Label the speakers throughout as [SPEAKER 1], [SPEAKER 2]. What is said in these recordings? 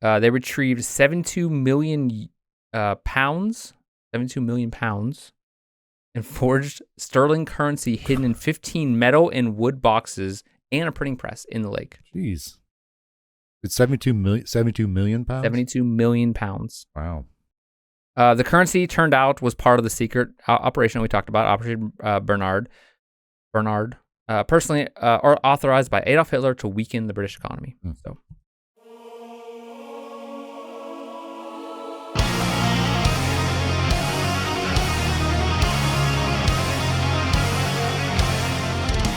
[SPEAKER 1] They retrieved 72 million pounds, 72 million pounds, and forged sterling currency hidden in 15 metal and wood boxes and a printing press in the lake.
[SPEAKER 2] Jeez. It's 72 million pounds?
[SPEAKER 1] 72 million pounds.
[SPEAKER 2] Wow.
[SPEAKER 1] The currency turned out was part of the secret operation we talked about, Operation Bernard, personally or authorized by Adolf Hitler to weaken the British economy. So.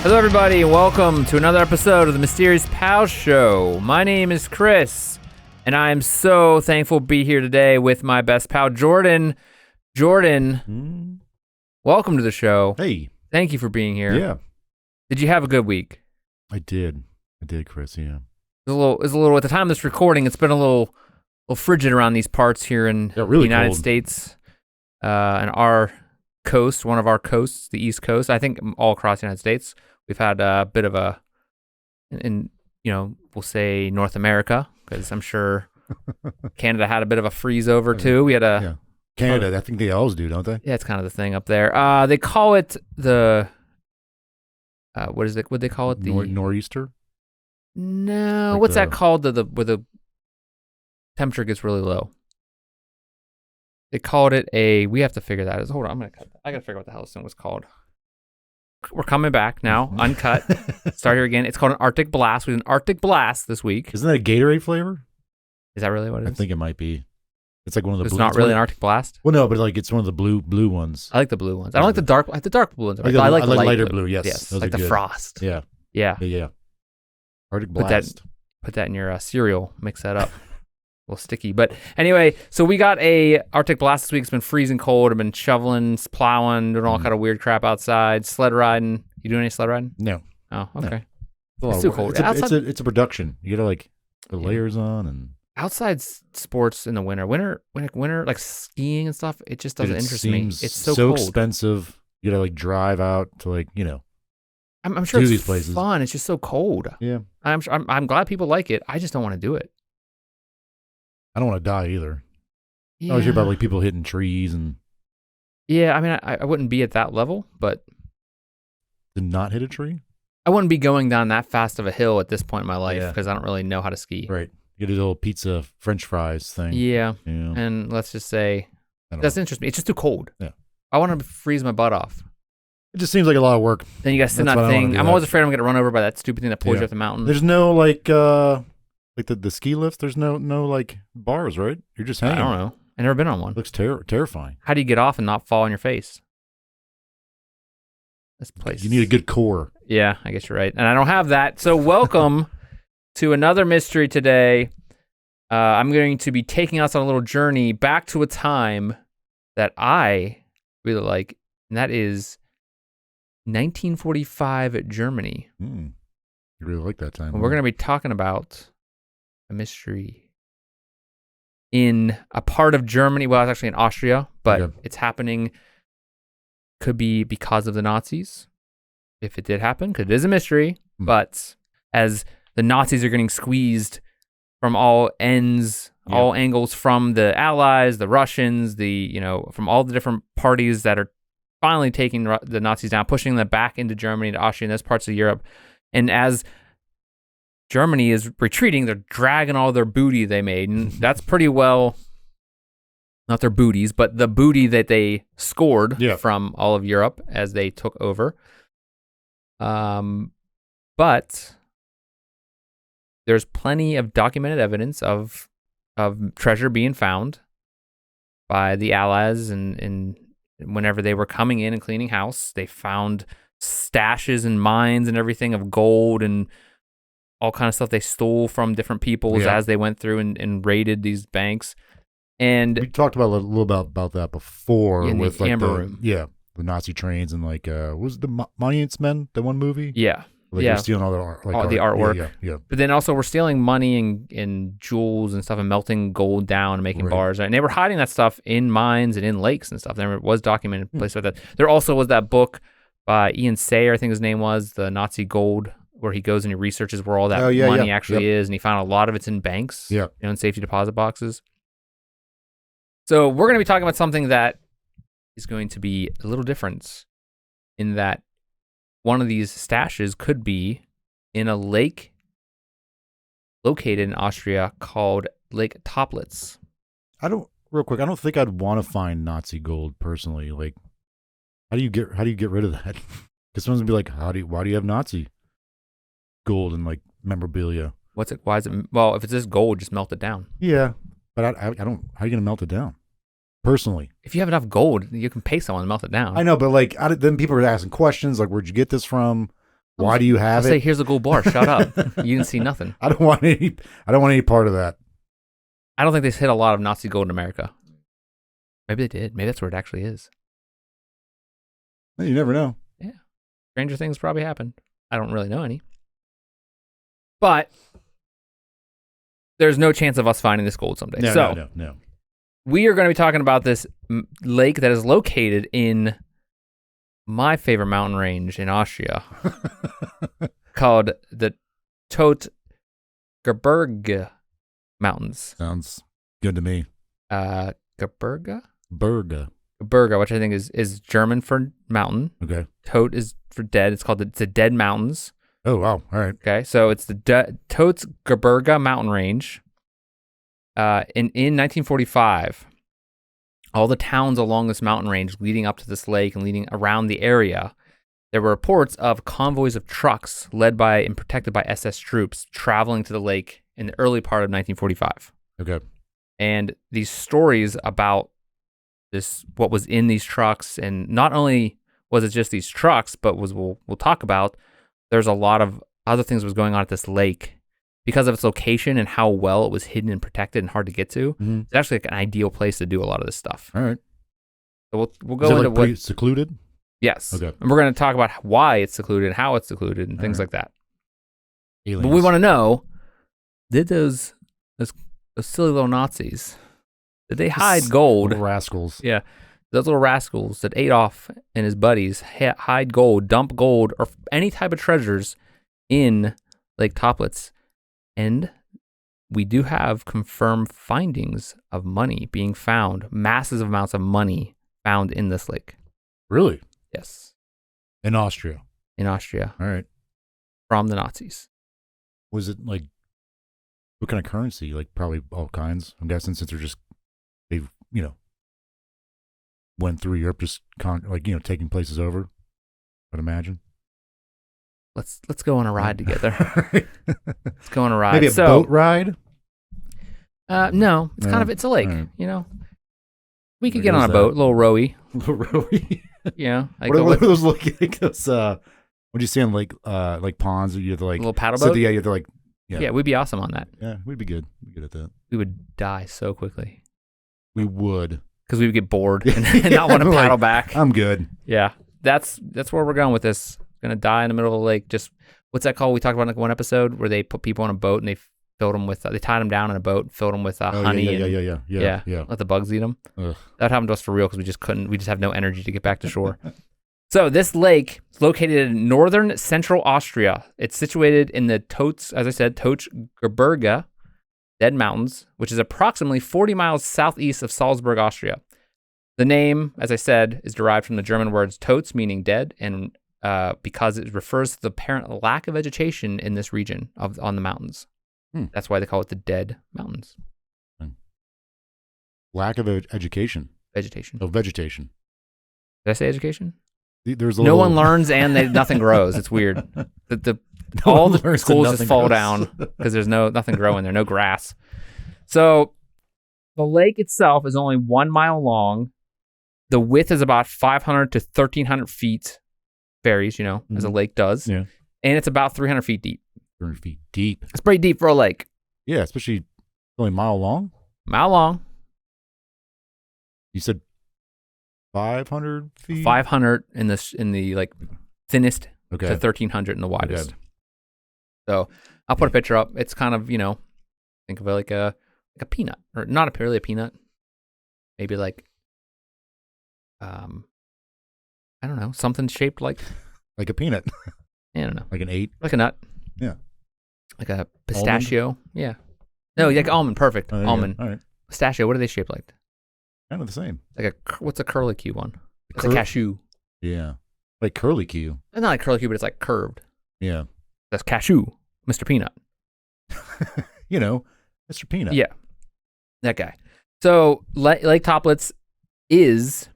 [SPEAKER 1] Hello, everybody, and welcome to another episode of the Mysterious Pals Show. My name is Chris, and I am so thankful to be here today with my best pal, Jordan. Jordan, welcome to the show.
[SPEAKER 2] Hey.
[SPEAKER 1] Thank you for being here.
[SPEAKER 2] Yeah.
[SPEAKER 1] Did you have a good week?
[SPEAKER 2] I did, Chris, yeah.
[SPEAKER 1] It was a little, at the time of this recording, it's been a little frigid around these parts here in the United
[SPEAKER 2] cold.
[SPEAKER 1] States, and our coast, one of our coasts, the East Coast, I think all across the United States. We've had a bit of we'll say North America, because I'm sure Canada had a bit of a freeze over too. We had
[SPEAKER 2] Canada, I think they always do, don't they?
[SPEAKER 1] Yeah, it's kind of the thing up there. They call it the, what is it? What they call it? The
[SPEAKER 2] nor'easter?
[SPEAKER 1] No,
[SPEAKER 2] like
[SPEAKER 1] what's that called? Where the temperature gets really low. They called it we have to figure that out. Hold on, I gotta figure out what the hell this thing was called. We're coming back now, uncut. Start here again. It's called an Arctic Blast. We had an Arctic Blast this week.
[SPEAKER 2] Isn't that a Gatorade flavor?
[SPEAKER 1] Is that really what it is?
[SPEAKER 2] I think it might be. It's like one of the
[SPEAKER 1] It's
[SPEAKER 2] blue.
[SPEAKER 1] not really an Arctic Blast?
[SPEAKER 2] Well, no, but like it's one of the blue ones.
[SPEAKER 1] I like the blue ones. I don't like the dark blue ones. I like the
[SPEAKER 2] lighter blue. Yes.
[SPEAKER 1] Yes,
[SPEAKER 2] Those
[SPEAKER 1] like
[SPEAKER 2] are
[SPEAKER 1] the
[SPEAKER 2] good.
[SPEAKER 1] Frost.
[SPEAKER 2] Yeah.
[SPEAKER 1] Yeah.
[SPEAKER 2] Arctic Blast.
[SPEAKER 1] Put that in your cereal. Mix that up. A little sticky. But anyway, so we got a Arctic Blast this week. It's been freezing cold. I've been shoveling, plowing, doing all kind of weird crap outside, sled riding. You doing any sled riding?
[SPEAKER 2] No.
[SPEAKER 1] Oh, okay.
[SPEAKER 2] No.
[SPEAKER 1] It's too cold.
[SPEAKER 2] It's a production. You gotta put layers on and
[SPEAKER 1] outside sports in the winter, like skiing and stuff. It just doesn't interest me. It's so cold.
[SPEAKER 2] Expensive. You gotta drive out to
[SPEAKER 1] I'm sure
[SPEAKER 2] do
[SPEAKER 1] it's
[SPEAKER 2] these places.
[SPEAKER 1] fun. It's just so cold.
[SPEAKER 2] Yeah.
[SPEAKER 1] I'm glad people like it. I just don't want to do it.
[SPEAKER 2] I don't want to die either.
[SPEAKER 1] Yeah.
[SPEAKER 2] I always hear about people hitting trees and.
[SPEAKER 1] Yeah, I mean, I wouldn't be at that level, but.
[SPEAKER 2] To not hit a tree?
[SPEAKER 1] I wouldn't be going down that fast of a hill at this point in my life because I don't really know how to ski.
[SPEAKER 2] Right. You get a little pizza, French fries thing.
[SPEAKER 1] Yeah. And let's just say it doesn't interest me. It's just too cold.
[SPEAKER 2] Yeah.
[SPEAKER 1] I want to freeze my butt off.
[SPEAKER 2] It just seems like a lot of work.
[SPEAKER 1] Then you got to sit in that thing. I'm always afraid I'm going to run over by that stupid thing that pulls you up the mountain.
[SPEAKER 2] There's no the ski lift. There's no bars, right? You're just hanging.
[SPEAKER 1] I don't know. I've never been on one.
[SPEAKER 2] It looks terrifying.
[SPEAKER 1] How do you get off and not fall on your face? This place.
[SPEAKER 2] You need a good core.
[SPEAKER 1] Yeah, I guess you're right. And I don't have that. So welcome to another mystery today. I'm going to be taking us on a little journey back to a time that I really like, and that is 1945 Germany.
[SPEAKER 2] You really like that time.
[SPEAKER 1] And we're going to be talking about a mystery in a part of Germany. Well, it's actually in Austria, but it's happening. Could be because of the Nazis, if it did happen, because it is a mystery. But as the Nazis are getting squeezed from all ends, all angles, from the Allies, the Russians, from all the different parties that are finally taking the Nazis down, pushing them back into Germany, to Austria, and those parts of Europe. And as Germany is retreating, they're dragging all their booty they made, and that's pretty well. Not their booties, but the booty that they scored from all of Europe as they took over. But there's plenty of documented evidence of treasure being found by the Allies, and whenever they were coming in and cleaning house, they found stashes and mines and everything of gold and all kind of stuff they stole from different peoples as they went through and raided these banks. And
[SPEAKER 2] we talked about a little about that before with
[SPEAKER 1] the Amber Room.
[SPEAKER 2] The Nazi trains and what was the Monuments Men, the one movie?
[SPEAKER 1] Yeah.
[SPEAKER 2] They're stealing all the art,
[SPEAKER 1] the artwork.
[SPEAKER 2] Yeah.
[SPEAKER 1] But then also we're stealing money and jewels and stuff and melting gold down and making bars. And they were hiding that stuff in mines and in lakes and stuff. There was documented places like that. There also was that book by Ian Sayer, I think his name was, The Nazi Gold, where he goes and he researches where all that
[SPEAKER 2] Oh, yeah,
[SPEAKER 1] money
[SPEAKER 2] yeah.
[SPEAKER 1] actually is, and he found a lot of it's in banks,
[SPEAKER 2] Yeah.
[SPEAKER 1] in safety deposit boxes. So we're going to be talking about something that is going to be a little different in that one of these stashes could be in a lake located in Austria called Lake Toplitz.
[SPEAKER 2] Real quick, I don't think I'd want to find Nazi gold personally. Like, how do you get rid of that? Because someone's gonna be like, why do you have Nazi gold and like memorabilia?
[SPEAKER 1] What's it? Why is it? Well, if it's just gold, just melt it down.
[SPEAKER 2] Yeah, but I don't. How are you gonna melt it down? Personally,
[SPEAKER 1] if you have enough gold, you can pay someone to melt it down.
[SPEAKER 2] I know, but like, then people are asking questions like, "Where'd you get this from? Why do you have it?"
[SPEAKER 1] Say, "Here's a gold bar." Shut up! You didn't see nothing.
[SPEAKER 2] I don't want any part of that.
[SPEAKER 1] I don't think they hit a lot of Nazi gold in America. Maybe they did. Maybe that's where it actually is.
[SPEAKER 2] You never know.
[SPEAKER 1] Yeah, stranger things probably happened. I don't really know any, but there's no chance of us finding this gold someday.
[SPEAKER 2] No.
[SPEAKER 1] We are going to be talking about this lake that is located in my favorite mountain range in Austria called the Totes Gebirge Mountains.
[SPEAKER 2] Sounds good to me.
[SPEAKER 1] Gebirge?
[SPEAKER 2] Gebirge,
[SPEAKER 1] which I think is German for mountain.
[SPEAKER 2] Okay.
[SPEAKER 1] Tot is for dead. It's called the Dead Mountains.
[SPEAKER 2] Oh, wow. All right.
[SPEAKER 1] Okay, so it's the Totes Gebirge Mountain Range. In 1945, all the towns along this mountain range leading up to this lake and leading around the area, there were reports of convoys of trucks led by and protected by SS troops traveling to the lake in the early part of 1945.
[SPEAKER 2] Okay.
[SPEAKER 1] And these stories about what was in these trucks, and not only was it just these trucks, but we'll talk about, there's a lot of other things that was going on at this lake because of its location and how well it was hidden and protected and hard to get to.
[SPEAKER 2] Mm-hmm.
[SPEAKER 1] It's actually like an ideal place to do a lot of this stuff.
[SPEAKER 2] All right.
[SPEAKER 1] So we'll go into
[SPEAKER 2] pretty secluded?
[SPEAKER 1] Yes.
[SPEAKER 2] Okay.
[SPEAKER 1] And we're going to talk about why it's secluded and how it's secluded and things like that.
[SPEAKER 2] Aliens.
[SPEAKER 1] But we want to know, did those silly little Nazis, did they hide gold?
[SPEAKER 2] Little rascals.
[SPEAKER 1] Yeah. Those little rascals that Adolf and his buddies hide gold, dump gold, or any type of treasures in Lake Toplitz. And we do have confirmed findings of money being found, massive amounts of money found in this lake.
[SPEAKER 2] Really?
[SPEAKER 1] Yes.
[SPEAKER 2] In Austria?
[SPEAKER 1] In Austria.
[SPEAKER 2] All right.
[SPEAKER 1] From the Nazis.
[SPEAKER 2] Was it like, what kind of currency? Like probably all kinds, I'm guessing, since they've, went through Europe, just taking places over, I'd imagine.
[SPEAKER 1] Let's go on a ride together. Let's go on a ride.
[SPEAKER 2] Maybe a boat ride?
[SPEAKER 1] No, it's it's a lake,
[SPEAKER 2] right.
[SPEAKER 1] We could get on a boat, a little rowy.
[SPEAKER 2] Little rowy?
[SPEAKER 1] Yeah.
[SPEAKER 2] What are those like those, what do you say on like ponds? You have to like.
[SPEAKER 1] A little paddle boat?
[SPEAKER 2] Yeah, you have to like.
[SPEAKER 1] Yeah, we'd be awesome on that.
[SPEAKER 2] Yeah, we'd be good. We'd be good at that.
[SPEAKER 1] We would die so quickly.
[SPEAKER 2] We would.
[SPEAKER 1] Because we would get bored and not want to paddle back.
[SPEAKER 2] I'm good.
[SPEAKER 1] Yeah. That's where we're going with this. Gonna die in the middle of the lake. Just, what's that called? We talked about in like one episode where they put people on a boat and they filled them with, they tied them down in a boat, filled them with honey.
[SPEAKER 2] Yeah.
[SPEAKER 1] Let the bugs eat them.
[SPEAKER 2] Ugh.
[SPEAKER 1] That happened to us for real because we just have no energy to get back to shore. So this lake is located in northern central Austria. It's situated in the Totes Gebirge Dead Mountains, which is approximately 40 miles southeast of Salzburg, Austria. The name, as I said, is derived from the German words Totes, meaning dead, and because it refers to the apparent lack of vegetation in this region on the mountains. That's why they call it the Dead Mountains.
[SPEAKER 2] Lack of education.
[SPEAKER 1] Vegetation.
[SPEAKER 2] Oh, vegetation.
[SPEAKER 1] Did I say education?
[SPEAKER 2] There's
[SPEAKER 1] no one learns and nothing grows. It's weird. All the schools just fall down because there's nothing growing there, no grass. So the lake itself is only 1 mile long. The width is about 500 to 1,300 feet. Varies, as a lake does.
[SPEAKER 2] Yeah.
[SPEAKER 1] And it's about 300 feet deep.
[SPEAKER 2] 300 feet deep.
[SPEAKER 1] It's pretty deep for a lake.
[SPEAKER 2] Yeah, especially only a mile long.
[SPEAKER 1] Mile long.
[SPEAKER 2] You said 500 feet?
[SPEAKER 1] 500 in the like thinnest to 1,300 in the widest.
[SPEAKER 2] Okay.
[SPEAKER 1] So I'll put a picture up. It's kind of, think of it like a peanut, or not really a peanut. Maybe like, I don't know, something shaped like
[SPEAKER 2] a peanut.
[SPEAKER 1] I don't know.
[SPEAKER 2] Like an 8?
[SPEAKER 1] Like a nut.
[SPEAKER 2] Yeah.
[SPEAKER 1] Like a pistachio. Almond? Yeah. No, like almond. Perfect. Almond.
[SPEAKER 2] All right.
[SPEAKER 1] Pistachio. What are they shaped like?
[SPEAKER 2] Kind of the same.
[SPEAKER 1] Like what's a curlicue one? It's a cashew.
[SPEAKER 2] Yeah. Like curlicue.
[SPEAKER 1] It's not like curlicue, but it's like curved.
[SPEAKER 2] Yeah.
[SPEAKER 1] That's cashew. Mr. Peanut.
[SPEAKER 2] Mr. Peanut.
[SPEAKER 1] Yeah. That guy. So Lake Toplitz is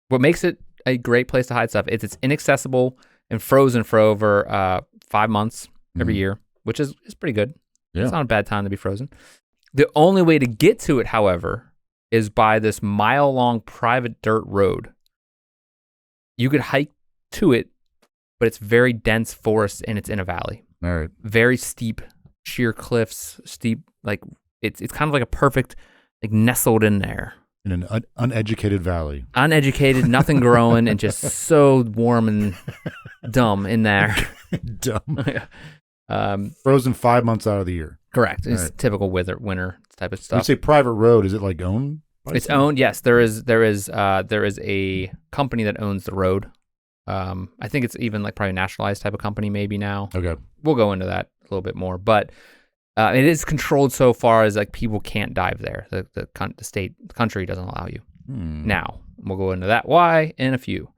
[SPEAKER 1] what makes it a great place to hide stuff. It's inaccessible and frozen for over 5 months every year, which is pretty good. Yeah. It's not a bad time to be frozen. The only way to get to it, however, is by this mile-long private dirt road. You could hike to it, but it's very dense forest and it's in a valley.
[SPEAKER 2] All right.
[SPEAKER 1] Very steep, sheer cliffs, steep, like it's kind of like a perfect, like nestled in there.
[SPEAKER 2] In an uneducated valley.
[SPEAKER 1] Uneducated, nothing growing, and just so warm and dumb in there.
[SPEAKER 2] Dumb. Frozen 5 months out of the year.
[SPEAKER 1] Correct. It's typical winter type of stuff.
[SPEAKER 2] When you say private road, is it like owned?
[SPEAKER 1] It's owned. Yes, there is a company that owns the road. I think it's even like probably a nationalized type of company maybe now.
[SPEAKER 2] Okay.
[SPEAKER 1] We'll go into that a little bit more, but it is controlled so far as like people can't dive there. The country doesn't allow you. Now, we'll go into that why in a few.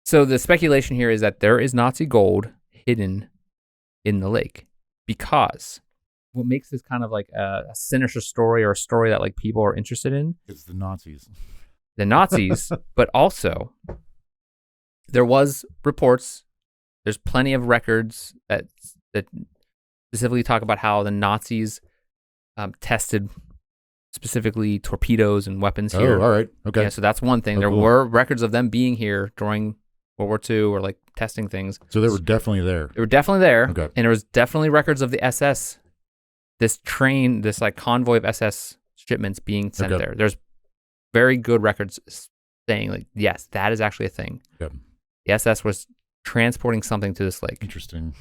[SPEAKER 1] So the speculation here is that there is Nazi gold hidden in the lake, because what makes this kind of like a sinister story, or a story that like people are interested in,
[SPEAKER 2] it's the Nazis.
[SPEAKER 1] The Nazis, but also there was reports. There's plenty of records that specifically talk about how the Nazis tested specifically torpedoes and weapons here.
[SPEAKER 2] Oh, all right. Okay.
[SPEAKER 1] Yeah, so that's one thing. There were records of them being here during World War II, or like testing things.
[SPEAKER 2] So they were definitely there.
[SPEAKER 1] They were definitely there.
[SPEAKER 2] Okay.
[SPEAKER 1] And there was definitely records of the SS, this train, this like convoy of SS shipments being sent there. There's very good records saying like, yes, that is actually a thing.
[SPEAKER 2] Okay.
[SPEAKER 1] The SS was transporting something to this lake.
[SPEAKER 2] Interesting.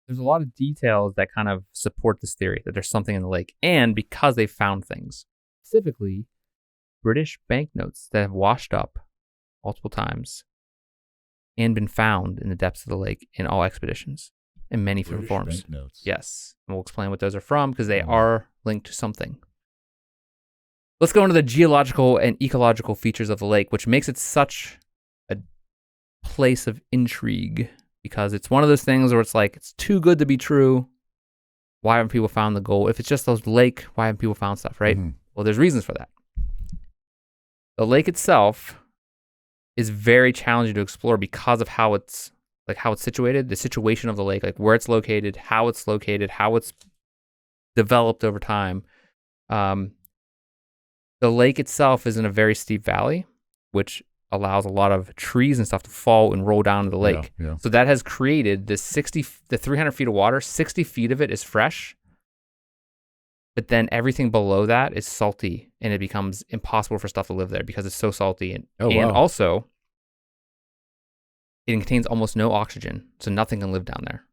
[SPEAKER 1] There's a lot of details that kind of support this theory that there's something in the lake, and because they found things, specifically British banknotes that have washed up multiple times and been found in the depths of the lake in all expeditions in many different forms.
[SPEAKER 2] Banknotes.
[SPEAKER 1] Yes, and we'll explain what those are from, because they are linked to something. Let's go into the geological and ecological features of the lake, which makes it such a place of intrigue, because it's one of those things where it's like, it's too good to be true. Why haven't people found the gold? If it's just those lake, why haven't people found stuff, right? Mm-hmm. Well, there's reasons for that. The lake itself is very challenging to explore because of how it's situated, the situation of the lake, like where it's located, how it's developed over time. The lake itself is in a very steep valley, which allows a lot of trees and stuff to fall and roll down to the lake. Yeah. So that has created this 300 feet of water. 60 feet of it is fresh, but then everything below that is salty, and it becomes impossible for stuff to live there because it's so salty. And also, it contains almost no oxygen, so nothing can live down there,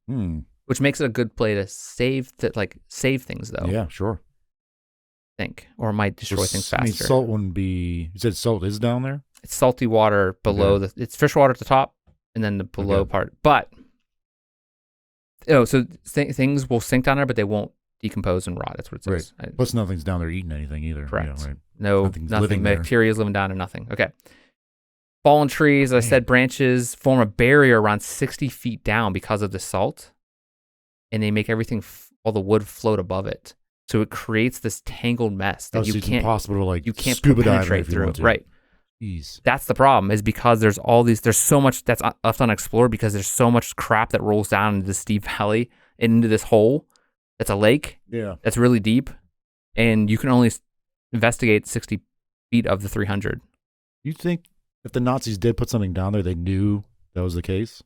[SPEAKER 1] which makes it a good place to save things, though.
[SPEAKER 2] Yeah, sure.
[SPEAKER 1] Or it might destroy things faster.
[SPEAKER 2] I mean, salt wouldn't be. You said salt is down there?
[SPEAKER 1] It's salty water below it's fish water at the top, and then the below part. But so things will sink down there, but they won't decompose and rot. That's what it says.
[SPEAKER 2] Right. Plus, nothing's down there eating anything either.
[SPEAKER 1] Correct.
[SPEAKER 2] Right.
[SPEAKER 1] Nothing. Bacteria is living down in nothing. Okay. Fallen trees, as I said, branches form a barrier around 60 feet down because of the salt, and they make everything, all the wood, float above it. So it creates this tangled mess that
[SPEAKER 2] it's impossible to
[SPEAKER 1] you can't
[SPEAKER 2] scuba
[SPEAKER 1] penetrate
[SPEAKER 2] dive
[SPEAKER 1] through.
[SPEAKER 2] Want to.
[SPEAKER 1] Right.
[SPEAKER 2] Jeez.
[SPEAKER 1] That's the problem, is because there's so much that's left unexplored, because there's so much crap that rolls down into this steep valley and into this hole that's a lake.
[SPEAKER 2] Yeah.
[SPEAKER 1] That's really deep, and you can only investigate 60 feet of the 300.
[SPEAKER 2] You think if the Nazis did put something down there, they knew that was the case?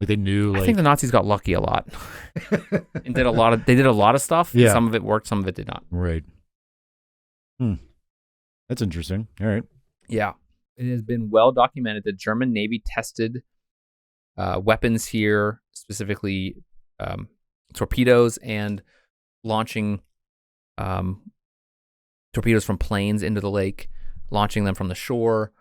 [SPEAKER 2] Like they knew.
[SPEAKER 1] I think the Nazis got lucky a lot and did a lot of stuff.
[SPEAKER 2] Yeah.
[SPEAKER 1] Some of it worked, some of it did not.
[SPEAKER 2] Right. That's interesting. All right.
[SPEAKER 1] Yeah. It has been well documented that German Navy tested weapons here, specifically torpedoes, and launching torpedoes from planes into the lake, launching them from the shore,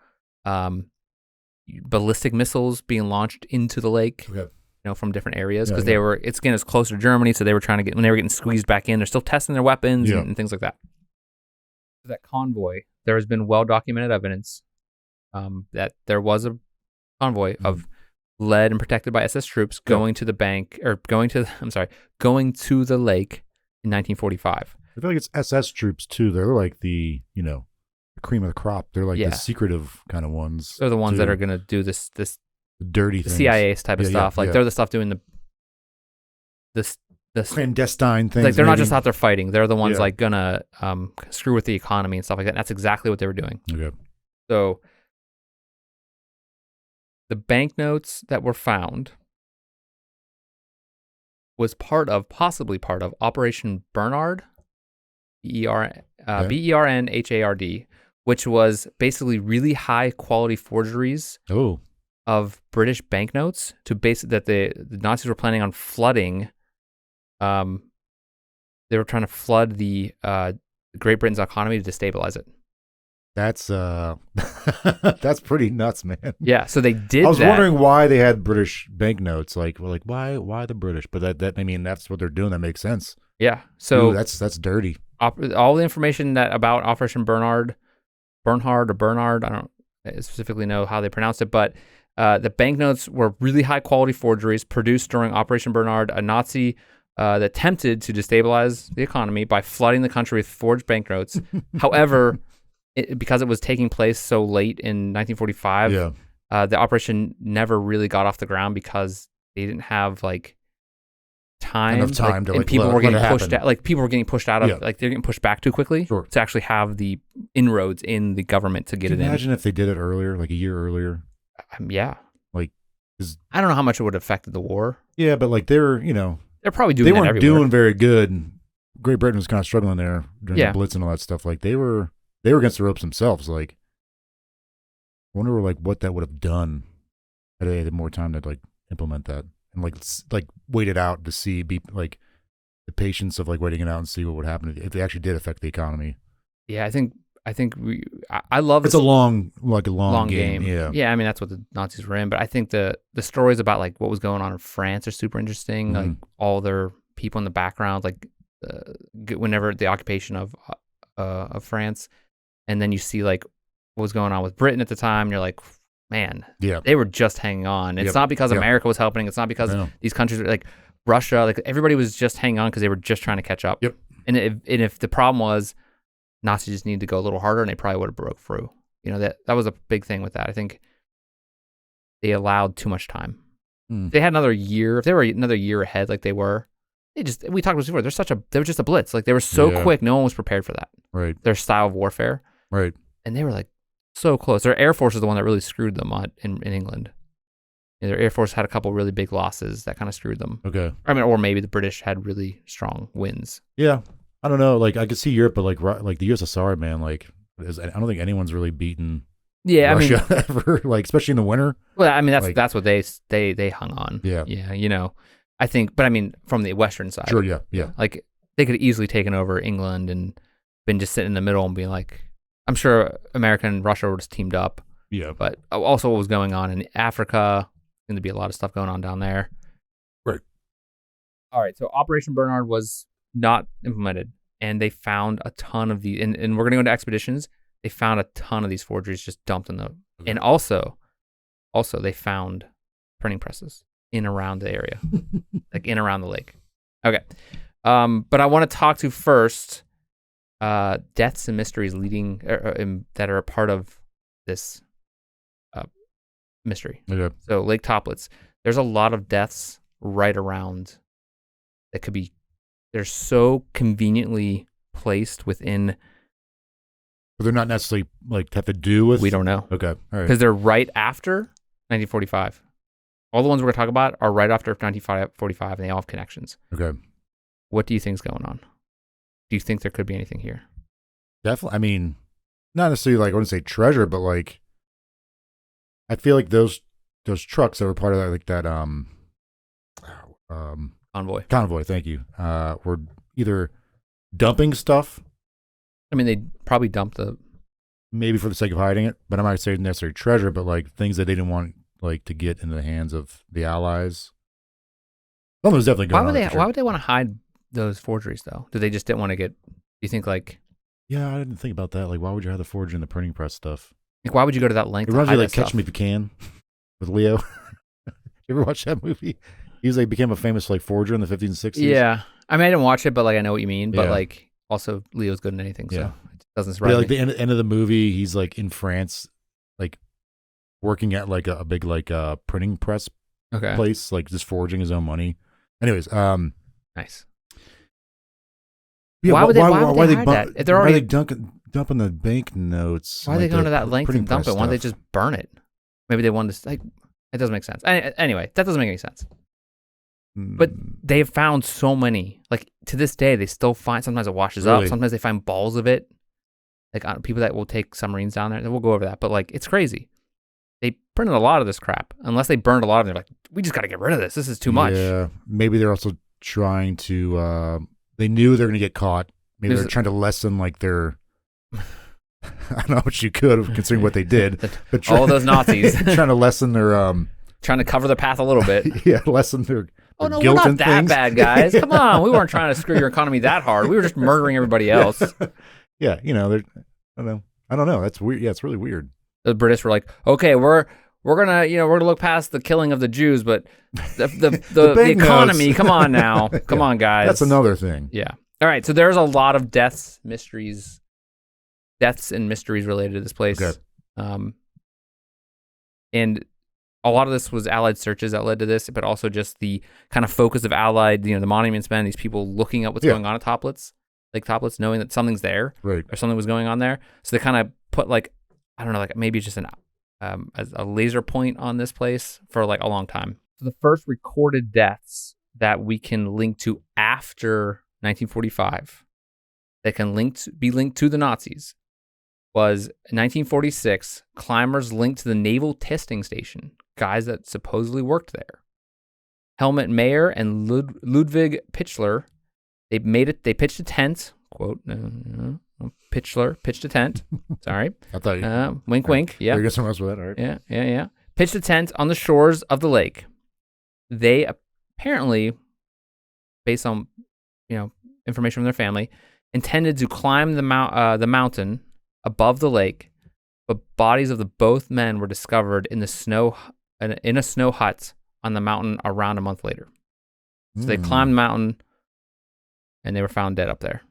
[SPEAKER 1] ballistic missiles being launched into the lake.
[SPEAKER 2] Okay.
[SPEAKER 1] from different areas because it's closer to Germany, so they were trying to when they were getting squeezed back in, they're still testing their weapons and things like that. So that convoy, there has been well-documented evidence that there was a convoy of led and protected by SS troops going to the lake in 1945.
[SPEAKER 2] I feel like it's SS troops too. They're like the cream of the crop. They're like the secretive kind of ones.
[SPEAKER 1] They're the ones that are going to do this
[SPEAKER 2] dirty things.
[SPEAKER 1] CIA type of stuff. Like they're the stuff doing the
[SPEAKER 2] clandestine things.
[SPEAKER 1] Like they're not just out there fighting. They're the ones like gonna screw with the economy and stuff like that. And that's exactly what they were doing.
[SPEAKER 2] Okay.
[SPEAKER 1] So the banknotes that were found was possibly part of Operation Bernard, Bernhard, which was basically really high quality forgeries of British banknotes that the Nazis were planning on flooding. They were trying to flood the Great Britain's economy to destabilize it.
[SPEAKER 2] That's that's pretty nuts, man.
[SPEAKER 1] Yeah, so they did.
[SPEAKER 2] I was wondering why they had British banknotes. Like why the British? But that's what they're doing. That makes sense.
[SPEAKER 1] Yeah. So
[SPEAKER 2] that's dirty.
[SPEAKER 1] All the information about Operation Bernhard, I don't specifically know how they pronounced it, but the banknotes were really high quality forgeries produced during Operation Bernhard, a Nazi that attempted to destabilize the economy by flooding the country with forged banknotes. However, because it was taking place so late in 1945, the operation never really got off the ground because they didn't have enough time and people were getting pushed out. Like people were getting pushed out of they're getting pushed back too quickly to actually have the inroads in the government to get it in.
[SPEAKER 2] Imagine if they did it earlier, like a year earlier.
[SPEAKER 1] Yeah.
[SPEAKER 2] I
[SPEAKER 1] don't know how much it would have affected the war.
[SPEAKER 2] Yeah, but they're
[SPEAKER 1] probably doing.
[SPEAKER 2] They weren't doing very good. Great Britain was kind of struggling there during the Blitz and all that stuff. Like they were against the ropes themselves. Like, I wonder what that would have done had they had more time to implement that and wait it out to see the patience of waiting it out and see what would happen if they actually did affect the economy.
[SPEAKER 1] Yeah, I love
[SPEAKER 2] it's a long game.
[SPEAKER 1] Yeah. I mean that's what the Nazis were in, but I think the stories about what was going on in France are super interesting.
[SPEAKER 2] Mm-hmm.
[SPEAKER 1] All their people in the background, whenever the occupation of France. And then you see what was going on with Britain at the time. And you're like, man, they were just hanging on. It's not because America was helping. It's not because these countries were Russia. Everybody was just hanging on because they were just trying to catch up.
[SPEAKER 2] Yep.
[SPEAKER 1] And if the problem was Nazis just needed to go a little harder, and they probably would have broke through. That was a big thing with that. I think they allowed too much time. If they had another year, if they were another year ahead, like they were. We talked about this before. They were just a blitz. They were so quick, no one was prepared for that.
[SPEAKER 2] Right.
[SPEAKER 1] Their style of warfare.
[SPEAKER 2] Right.
[SPEAKER 1] And they were so close. Their Air Force is the one that really screwed them in England. Their Air Force had a couple really big losses that kind of screwed them.
[SPEAKER 2] Okay.
[SPEAKER 1] I mean, or maybe the British had really strong wins.
[SPEAKER 2] Yeah. I don't know. I could see Europe, but the USSR, man, I don't think anyone's really beaten Russia ever, especially in the winter.
[SPEAKER 1] Well, I mean, that's what they hung on.
[SPEAKER 2] Yeah.
[SPEAKER 1] Yeah, I think, but I mean, from the Western side.
[SPEAKER 2] Sure, yeah.
[SPEAKER 1] They could have easily taken over England and been just sitting in the middle and being I'm sure America and Russia were just teamed up.
[SPEAKER 2] Yeah.
[SPEAKER 1] But also what was going on in Africa, going to be a lot of stuff going on down there.
[SPEAKER 2] Right.
[SPEAKER 1] All right. So Operation Bernhard was not implemented, and they found a ton of these. And we're going to go into expeditions. They found a ton of these forgeries just dumped in the. Okay. And also they found printing presses in around the area, in around the lake. Okay. But I want to talk to first deaths and mysteries leading that are a part of this mystery.
[SPEAKER 2] Okay.
[SPEAKER 1] So Lake Toplitz, there's a lot of deaths right around that could be. They're so conveniently placed within.
[SPEAKER 2] But they're not necessarily have to do with.
[SPEAKER 1] We don't know.
[SPEAKER 2] Okay. All right.
[SPEAKER 1] Because they're right after 1945. All the ones we're going to talk about are right after 1945, and they all have connections.
[SPEAKER 2] Okay.
[SPEAKER 1] What do you think is going on? Do you think there could be anything here?
[SPEAKER 2] Definitely. I mean, not necessarily I wouldn't say treasure, but I feel like those trucks that were part of that, Convoy. Thank you. Were either dumping stuff.
[SPEAKER 1] I mean, they probably dumped
[SPEAKER 2] maybe for the sake of hiding it, but I'm not saying necessarily treasure, but things that they didn't want to get into the hands of the Allies. Something was definitely going on.
[SPEAKER 1] Why would they want to hide those forgeries though? Do they just didn't want to get? Do you think like?
[SPEAKER 2] Yeah, I didn't think about that. Like, why would you have the forgery in the printing press stuff?
[SPEAKER 1] Like, why would you go to that length?
[SPEAKER 2] It reminds me like Catch Me If You Can with Leo. You ever watch that movie? He was like became a famous like forger in the 50s and 60s.
[SPEAKER 1] Yeah, I mean I didn't watch it, but like I know what you mean. But
[SPEAKER 2] Yeah.
[SPEAKER 1] like also Leo's good in anything, so
[SPEAKER 2] Yeah.
[SPEAKER 1] it doesn't surprise me.
[SPEAKER 2] Like the end of the movie, he's like in France, like working at like a big like printing press place, like just forging his own money. Anyways,
[SPEAKER 1] nice.
[SPEAKER 2] Yeah,
[SPEAKER 1] why would they hide that? If they're already
[SPEAKER 2] dumping the banknotes.
[SPEAKER 1] Why are they going to that length and dump it? Why don't they just burn it? Maybe they wanted to, like, it doesn't make sense. Anyway, that doesn't make any sense. But they've found so many. Like, to this day, they still find, sometimes it washes up. Sometimes they find balls of it. Like, people that will take submarines down there. We'll go over that. But, like, it's crazy. They printed a lot of this crap. Unless they burned a lot of it, they're like, we just got to get rid of this. This is too much.
[SPEAKER 2] Yeah. Maybe they're also trying to, they knew they're going to get caught. Maybe they're trying to lessen, like, their... I don't know how much you could have considering what they did. But
[SPEAKER 1] all those Nazis.
[SPEAKER 2] Trying to lessen their...
[SPEAKER 1] trying to cover their path a little bit.
[SPEAKER 2] Yeah, lessen their
[SPEAKER 1] oh, no,
[SPEAKER 2] guilt
[SPEAKER 1] we're not
[SPEAKER 2] and
[SPEAKER 1] that
[SPEAKER 2] things.
[SPEAKER 1] bad, guys. Come on. We weren't trying to screw your economy that hard. We were just murdering everybody else.
[SPEAKER 2] Yeah, you know, I don't know. That's weird. Yeah, it's really weird.
[SPEAKER 1] The British were like, okay, we're gonna look past the killing of the Jews, but the economy, come on now. Come on, guys.
[SPEAKER 2] That's another thing.
[SPEAKER 1] Yeah. All right, so there's a lot of deaths and mysteries related to this place.
[SPEAKER 2] Okay.
[SPEAKER 1] And a lot of this was Allied searches that led to this, but also just the kind of focus of Allied, the monuments men, these people looking at what's going on at Toplitz, Lake Toplitz, knowing that something's there,
[SPEAKER 2] right,
[SPEAKER 1] or something was going on there. So they kind of put like, I don't know, like maybe just a laser point on this place for like a long time. So the first recorded deaths that we can link to after 1945, that can be linked to the Nazis, was in 1946, climbers linked to the naval testing station, guys that supposedly worked there. Helmut Mayer and Ludwig Pichler, they pitched a tent, quote, Pichler pitched a tent. Sorry.
[SPEAKER 2] I thought you...
[SPEAKER 1] wink, wink. Yeah.
[SPEAKER 2] You got something else with that? All right.
[SPEAKER 1] Yeah. Pitched a tent on the shores of the lake. They apparently, based on, information from their family, intended to climb the mountain above the lake, but bodies of the both men were discovered in a snow hut on the mountain around a month later. So they climbed the mountain, and they were found dead up there.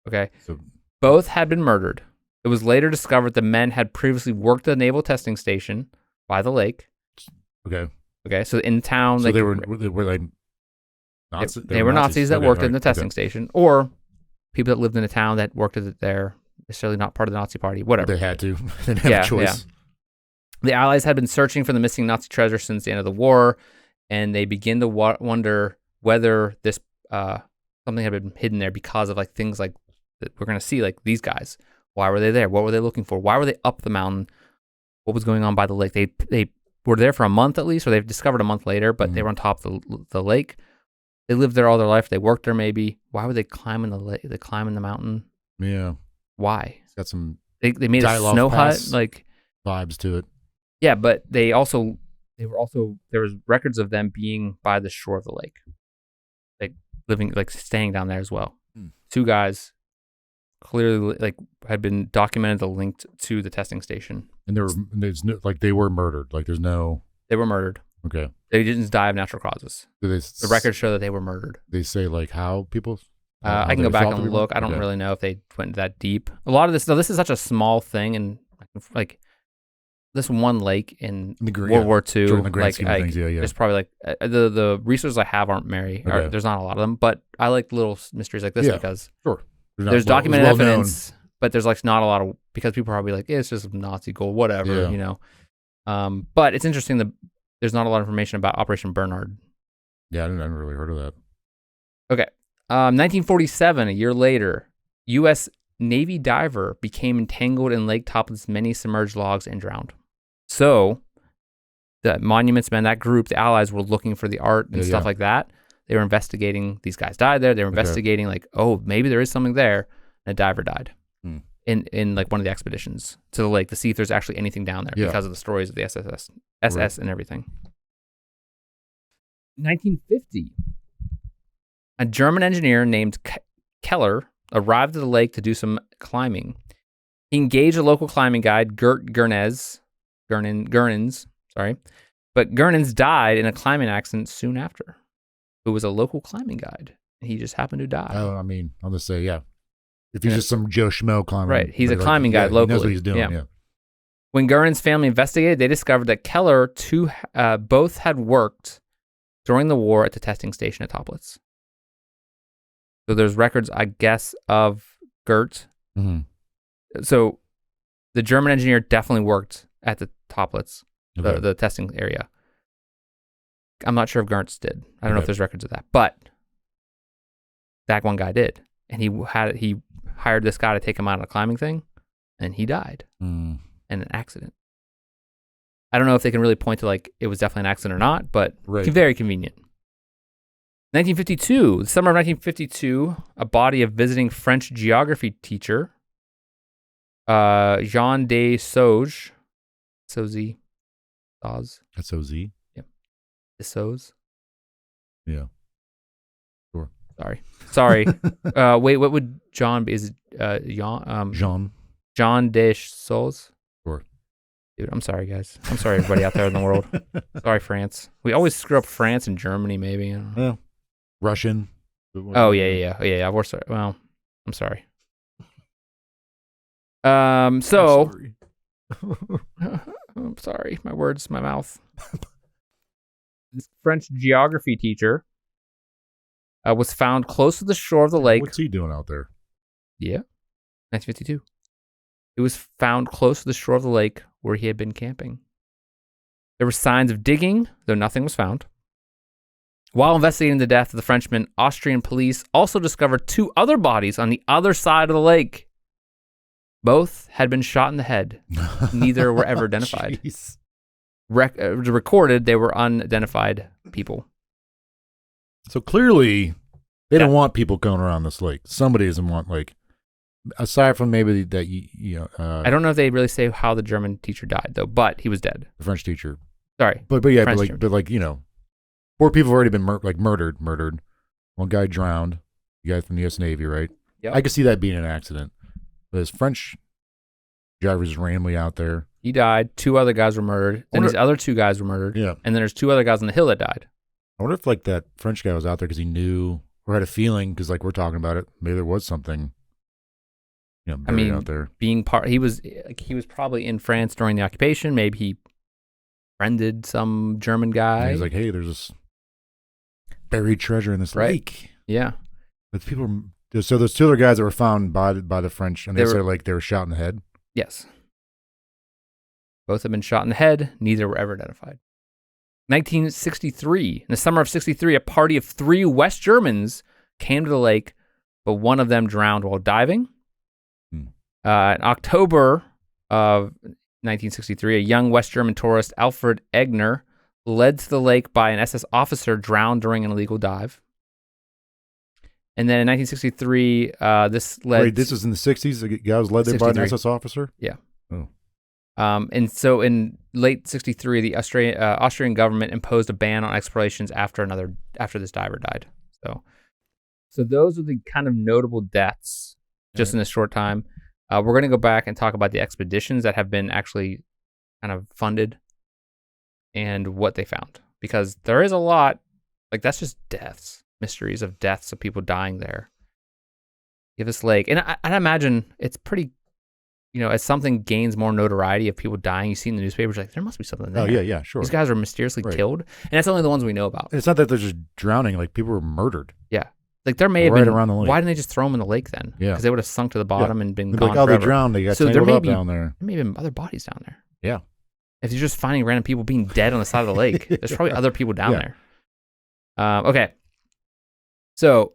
[SPEAKER 1] Okay?
[SPEAKER 2] So
[SPEAKER 1] both had been murdered. It was later discovered the men had previously worked at the naval testing station by the lake. Okay, so in town...
[SPEAKER 2] So they were like Nazis?
[SPEAKER 1] They were Nazis that worked in the testing station, or people that lived in a town that worked at there, necessarily not part of the Nazi party, whatever.
[SPEAKER 2] They had to. They didn't have a choice.
[SPEAKER 1] Yeah. The Allies had been searching for the missing Nazi treasure since the end of the war, and they begin to wonder whether this something had been hidden there because of like things like that we're going to see, like these guys. Why were they there? What were they looking for? Why were they up the mountain? What was going on by the lake? They were there for a month at least, or they've discovered a month later, but they were on top of the lake. They lived there all their life. They worked there maybe. Why would they climb in the lake? They climb in the mountain.
[SPEAKER 2] Yeah.
[SPEAKER 1] Why?
[SPEAKER 2] It's got some...
[SPEAKER 1] They made a snow hut, like
[SPEAKER 2] vibes to it.
[SPEAKER 1] Yeah, but there was records of them being by the shore of the lake, like living, like staying down there as well. Two guys clearly like had been documented linked to the testing station, and
[SPEAKER 2] they were murdered. Like
[SPEAKER 1] they were murdered.
[SPEAKER 2] Okay,
[SPEAKER 1] they didn't die of natural causes. The records show that they were murdered.
[SPEAKER 2] They say like how people.
[SPEAKER 1] I can go back and look. I don't really know if they went that deep. A lot of this, though, this is such a small thing, and like this one lake in World War II, like there's probably like the resources I have aren't there's not a lot of them, but I like little mysteries like this because there's documented evidence, but there's like not a lot of, because people are probably like, it's just Nazi gold, whatever, but it's interesting that there's not a lot of information about Operation Bernhard.
[SPEAKER 2] Yeah, I hadn't really heard of that.
[SPEAKER 1] Okay. 1947, a year later, U.S. Navy diver became entangled in Lake Toplitz's many submerged logs and drowned. So, the monuments men, that group, the Allies, were looking for the art and stuff like that. They were investigating. These guys died there. They were investigating, like, oh, maybe there is something there. And a diver died in like one of the expeditions to the lake to see if there's actually anything down there because of the stories of the SS and everything. 1950. A German engineer named Keller arrived at the lake to do some climbing. He engaged a local climbing guide, Gert Gernens, but Gernens died in a climbing accident soon after. Who was a local climbing guide. He just happened to die.
[SPEAKER 2] Oh, I mean, I'll just say, yeah. If he's just some Joe Schmo climber.
[SPEAKER 1] Right, he's a climbing guide locally.
[SPEAKER 2] He knows what he's doing, yeah.
[SPEAKER 1] When Gernens' family investigated, they discovered that Keller both had worked during the war at the testing station at Toplitz. So there's records, I guess, of Gert.
[SPEAKER 2] Mm-hmm.
[SPEAKER 1] So the German engineer definitely worked at the Toplitz, the testing area. I'm not sure if Gernts did. I don't know if there's records of that, but that one guy did, and he hired this guy to take him out on a climbing thing, and he died in an accident. I don't know if they can really point to like it was definitely an accident or not, but very convenient. 1952, the summer of 1952, a body of visiting French geography teacher, Jean de Sauge, Soz.
[SPEAKER 2] That's O-Z?
[SPEAKER 1] Yep. De Sauge.
[SPEAKER 2] Yeah. Sure.
[SPEAKER 1] Sorry. Wait, what would John be? Is it Jean? Jean de Sauge?
[SPEAKER 2] Sure.
[SPEAKER 1] Dude, I'm sorry, guys. I'm sorry, everybody out there in the world. Sorry, France. We always screw up France and Germany, maybe. I don't know.
[SPEAKER 2] Yeah. Russian.
[SPEAKER 1] Oh, yeah. We're sorry. Well, I'm sorry. I'm sorry. My words, my mouth. This French geography teacher was found close to the shore of the lake.
[SPEAKER 2] What's he doing out there?
[SPEAKER 1] Yeah. 1952. It was found close to the shore of the lake where he had been camping. There were signs of digging, though nothing was found. While investigating the death of the Frenchman, Austrian police also discovered 2 other bodies on the other side of the lake. Both had been shot in the head. Neither were ever identified. Recorded, they were unidentified people.
[SPEAKER 2] So clearly, they don't want people going around this lake. Somebody doesn't want, like, aside from maybe that,
[SPEAKER 1] I don't know if they really say how the German teacher died, though, but he was dead.
[SPEAKER 2] The French teacher.
[SPEAKER 1] Sorry.
[SPEAKER 2] But 4 people have already been murdered. One guy drowned. The guy from the U.S. Navy, right?
[SPEAKER 1] Yep.
[SPEAKER 2] I could see that being an accident. But his French driver's randomly out there.
[SPEAKER 1] He died. 2 other guys were murdered. Then these other 2 guys were murdered.
[SPEAKER 2] Yeah.
[SPEAKER 1] And then there's 2 other guys on the hill that died.
[SPEAKER 2] I wonder if like that French guy was out there because he knew or had a feeling because like we're talking about it. Maybe there was something, buried out there.
[SPEAKER 1] He was probably in France during the occupation. Maybe he friended some German guy.
[SPEAKER 2] And he's like, hey, there's this buried treasure in this lake.
[SPEAKER 1] Yeah.
[SPEAKER 2] But so there's 2 other guys that were found by the French, and they said like they were shot in the head.
[SPEAKER 1] Yes. Both have been shot in the head. Neither were ever identified. 1963. In the summer of 1963, a party of 3 West Germans came to the lake, but one of them drowned while diving. In October of 1963, a young West German tourist, Alfred Egner, led to the lake by an SS officer, drowned during an illegal dive. And then in 1963, this led...
[SPEAKER 2] Wait, this was in the 60s? The guy was led there by an SS officer?
[SPEAKER 1] Yeah.
[SPEAKER 2] Oh.
[SPEAKER 1] And so in late 1963, the Austrian government imposed a ban on explorations after this diver died. So those are the kind of notable deaths just in this short time. We're going to go back and talk about the expeditions that have been actually kind of funded and what they found. Because there is a lot, like that's just deaths, mysteries of deaths of people dying there. Give this lake. And I imagine it's pretty, as something gains more notoriety of people dying, you see in the newspapers, like, there must be something there.
[SPEAKER 2] Oh, yeah, sure.
[SPEAKER 1] These guys are mysteriously killed. And that's only the ones we know about.
[SPEAKER 2] It's not that they're just drowning. Like, people were murdered.
[SPEAKER 1] Yeah. Like, there may have been,
[SPEAKER 2] around the lake.
[SPEAKER 1] Why didn't they just throw them in the lake then?
[SPEAKER 2] Yeah.
[SPEAKER 1] Because they would have sunk to the bottom and been gone
[SPEAKER 2] like,
[SPEAKER 1] forever.
[SPEAKER 2] They drowned. They got tangled up down there.
[SPEAKER 1] There may have been other bodies down there.
[SPEAKER 2] Yeah.
[SPEAKER 1] If you're just finding random people being dead on the side of the lake, there's probably other people down there. Okay. So,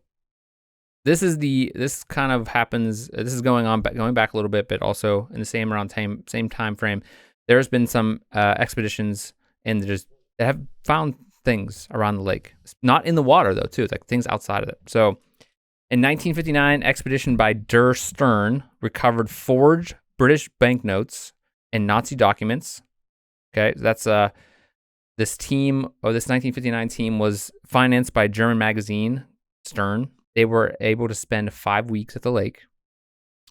[SPEAKER 1] this kind of happens. This is going back a little bit, but also in the same time frame. There's been some expeditions that have found things around the lake, not in the water though. Too, it's like things outside of it. So, in 1959, expedition by Der Stern recovered forged British banknotes and Nazi documents. Okay, that's this 1959 team was financed by a German magazine stern. They were able to spend 5 weeks at the lake.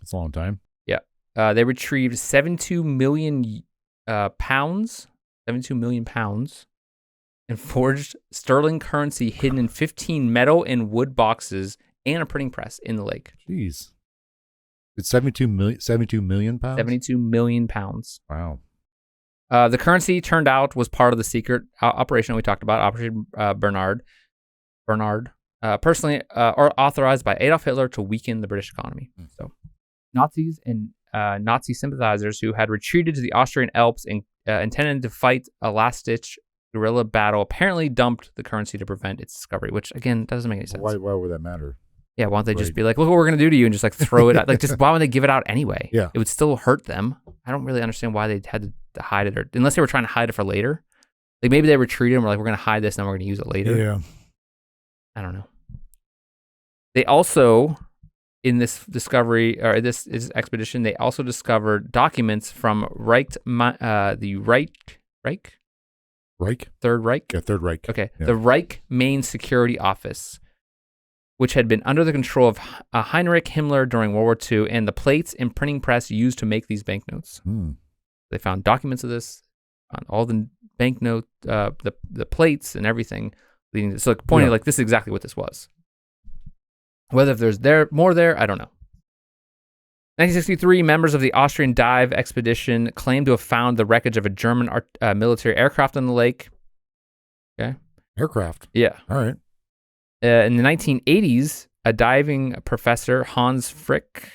[SPEAKER 2] That's a long time.
[SPEAKER 1] Yeah. They retrieved 72 million pounds, and forged sterling currency hidden in 15 metal and wood boxes and a printing press in the lake.
[SPEAKER 2] Jeez. It's 72 million pounds?
[SPEAKER 1] 72 million pounds.
[SPEAKER 2] Wow.
[SPEAKER 1] The currency turned out was part of the secret operation we talked about, Operation Bernard, personally or authorized by Adolf Hitler to weaken the British economy. So, Nazis and Nazi sympathizers who had retreated to the Austrian Alps and intended to fight a last-ditch guerrilla battle apparently dumped the currency to prevent its discovery, which, again, doesn't make any sense.
[SPEAKER 2] Why would that matter?
[SPEAKER 1] Yeah, why don't they just be like, look what we're going to do to you, and just like throw it out? Like, just why would they give it out anyway?
[SPEAKER 2] Yeah.
[SPEAKER 1] It would still hurt them. I don't really understand why they had to hide it, or unless they were trying to hide it for later. Like, maybe they retreated and were like, we're going to hide this and then we're going to use it later.
[SPEAKER 2] Yeah.
[SPEAKER 1] I don't know. They also, in this discovery, or this expedition, they also discovered documents from the Reich? Third Reich?
[SPEAKER 2] Yeah, Third Reich.
[SPEAKER 1] Okay.
[SPEAKER 2] Yeah.
[SPEAKER 1] The Reich Main Security Office, which had been under the control of Heinrich Himmler during World War II, and the plates and printing press used to make these banknotes. They found documents of this on all the banknote, the plates and everything. So pointing like this is exactly what this was. Whether if there's more there, I don't know. 1963, members of the Austrian dive expedition claimed to have found the wreckage of a German military aircraft on the lake. Okay.
[SPEAKER 2] Aircraft?
[SPEAKER 1] Yeah.
[SPEAKER 2] All right.
[SPEAKER 1] In the 1980s, a diving professor, Hans Frick,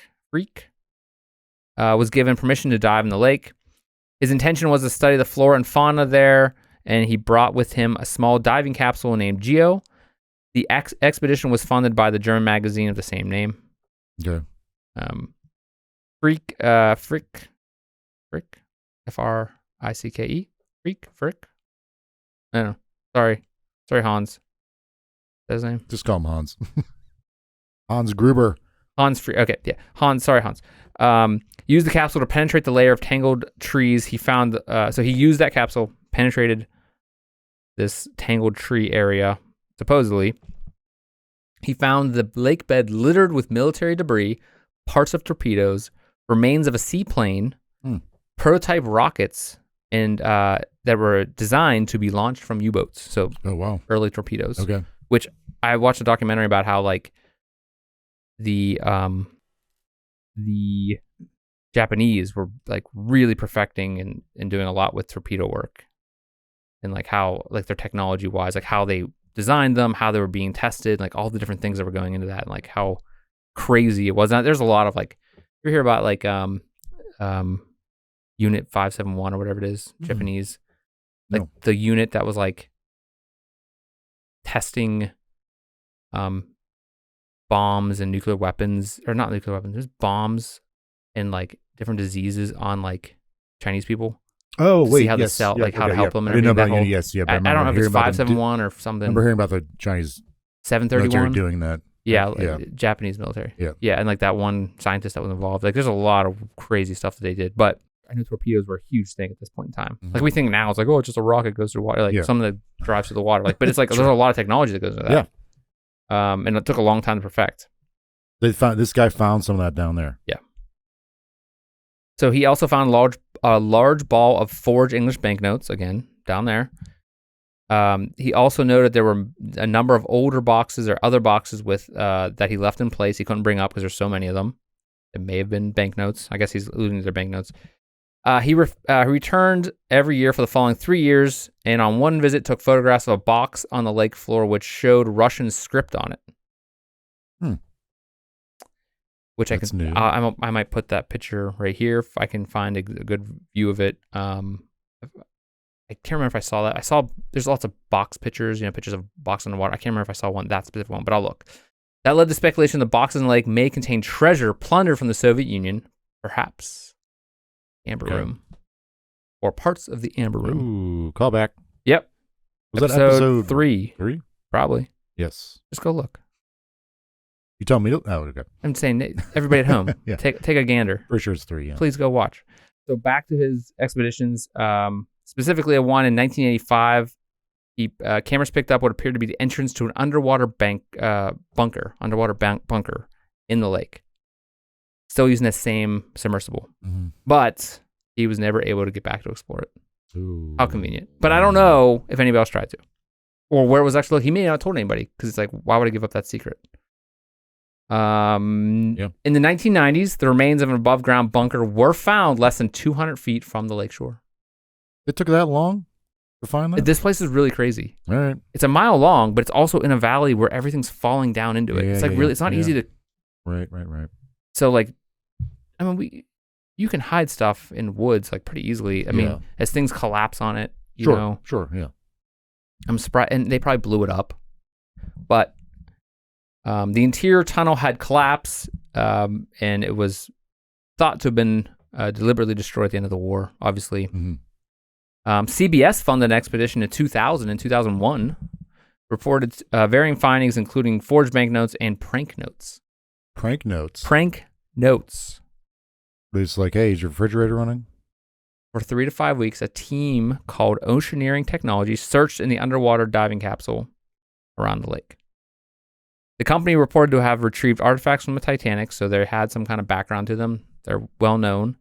[SPEAKER 1] was given permission to dive in the lake. His intention was to study the flora and fauna there, and he brought with him a small diving capsule named Geo. The expedition was funded by the German magazine of the same name.
[SPEAKER 2] Okay.
[SPEAKER 1] Frick, F-R-I-C-K-E, Frick. I don't know. Sorry, Hans. That's his name?
[SPEAKER 2] Just call him Hans. Hans Gruber.
[SPEAKER 1] Okay, yeah. Hans. Used the capsule to penetrate the layer of tangled trees. He found, so he used that capsule, penetrated this tangled tree area, supposedly. He found the lake bed littered with military debris, parts of torpedoes, remains of a seaplane, prototype rockets, and that were designed to be launched from U-boats. So, early torpedoes.
[SPEAKER 2] Okay.
[SPEAKER 1] Which I watched a documentary about how like the Japanese were like really perfecting and doing a lot with torpedo work, and like how like their technology wise, like how they designed them, how they were being tested, like all the different things that were going into that, and like how crazy it was. Now, there's a lot of like you hear about like Unit 571 or whatever it is, Japanese, like the unit that was like testing bombs and nuclear weapons, or not nuclear weapons, there's bombs and like different diseases on like Chinese people.
[SPEAKER 2] Oh, wait,
[SPEAKER 1] see how they sell, like how to help them. And
[SPEAKER 2] I didn't know
[SPEAKER 1] everything.
[SPEAKER 2] about yes, yeah.
[SPEAKER 1] I don't know if it's 571 or something.
[SPEAKER 2] I remember hearing about the Chinese
[SPEAKER 1] 731
[SPEAKER 2] military doing that.
[SPEAKER 1] Yeah, Japanese military. Yeah, and like that one scientist that was involved. Like, there's a lot of crazy stuff that they did, but I know torpedoes were a huge thing at this point in time. Like, we think now it's like, oh, it's just a rocket goes through water, like something that drives through the water. Like, but it's like there's a lot of technology that goes into that. Yeah. And it took a long time to perfect.
[SPEAKER 2] This guy found some of that down there.
[SPEAKER 1] Yeah. So he also found a large ball of forged English banknotes, again, down there. He also noted there were a number of older boxes or other boxes with that he left in place. He couldn't bring up because there's so many of them. It may have been banknotes. I guess he's alluding to their banknotes. He returned every year for the following 3 years, and on one visit took photographs of a box on the lake floor which showed Russian script on it. Which that's new. I might put that picture right here if I can find a good view of it. I can't remember if I saw that. There's lots of box pictures, pictures of box in the water. I can't remember if I saw that specific one, but I'll look. That led to speculation the boxes in the lake may contain treasure plundered from the Soviet Union, perhaps Amber Room, or parts of the Amber Room.
[SPEAKER 2] Ooh, callback.
[SPEAKER 1] Yep.
[SPEAKER 2] Was that episode
[SPEAKER 1] 3?
[SPEAKER 2] 3?
[SPEAKER 1] Probably.
[SPEAKER 2] Yes.
[SPEAKER 1] Just go look.
[SPEAKER 2] You tell me to? Oh, okay.
[SPEAKER 1] I'm saying everybody at home, take a gander.
[SPEAKER 2] Pretty sure it's 3, yeah.
[SPEAKER 1] Please go watch. So back to his expeditions, specifically one in 1985. Cameras picked up what appeared to be the entrance to an underwater bunker in the lake. Still using the same submersible.
[SPEAKER 2] Mm-hmm.
[SPEAKER 1] But he was never able to get back to explore it.
[SPEAKER 2] Ooh.
[SPEAKER 1] How convenient. But I don't know if anybody else tried to. Or where it was actually. He may not have told anybody because it's like, why would I give up that secret? In the 1990s, the remains of an above-ground bunker were found less than 200 feet from the lakeshore.
[SPEAKER 2] It took that long to find that?
[SPEAKER 1] This place is really crazy.
[SPEAKER 2] All right.
[SPEAKER 1] It's a mile long, but it's also in a valley where everything's falling down into it. It's like really, it's not easy to.
[SPEAKER 2] Right.
[SPEAKER 1] So like, I mean, you can hide stuff in woods like pretty easily. I mean, as things collapse on it, you know.
[SPEAKER 2] Sure, yeah.
[SPEAKER 1] I'm surprised, and they probably blew it up, but the interior tunnel had collapsed, and it was thought to have been deliberately destroyed at the end of the war, obviously.
[SPEAKER 2] Mm-hmm.
[SPEAKER 1] CBS funded an expedition in 2000 and 2001, reported varying findings, including forged banknotes and prank notes.
[SPEAKER 2] Prank notes?
[SPEAKER 1] Prank notes.
[SPEAKER 2] It's like, hey, is your refrigerator running?
[SPEAKER 1] For 3 to 5 weeks, a team called Oceaneering Technology searched in the underwater diving capsule around the lake. The company reported to have retrieved artifacts from the Titanic, so they had some kind of background to them. They're well known.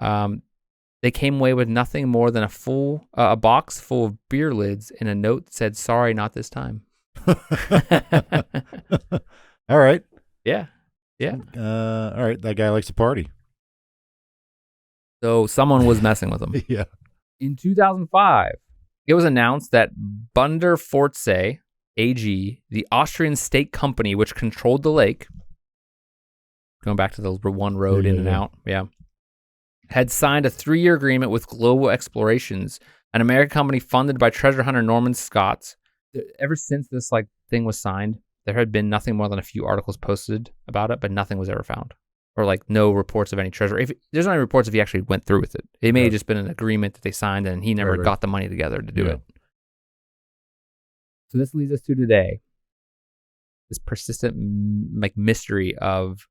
[SPEAKER 1] They came away with nothing more than a box full of beer lids and a note that said, "Sorry, not this time."
[SPEAKER 2] All right.
[SPEAKER 1] Yeah.
[SPEAKER 2] All right. That guy likes to party.
[SPEAKER 1] So someone was messing with them.
[SPEAKER 2] Yeah.
[SPEAKER 1] In 2005, it was announced that Bunder Fortsay AG, the Austrian state company which controlled the lake, going back to the one road in and out, had signed a 3-year agreement with Global Explorations, an American company funded by treasure hunter Norman Scott. Ever since this thing was signed, there had been nothing more than a few articles posted about it, but nothing was ever found. Or no reports of any treasure. There's no any reports if he actually went through with it. It may have just been an agreement that they signed and he never got the money together to do it. So this leads us to today. This persistent mystery of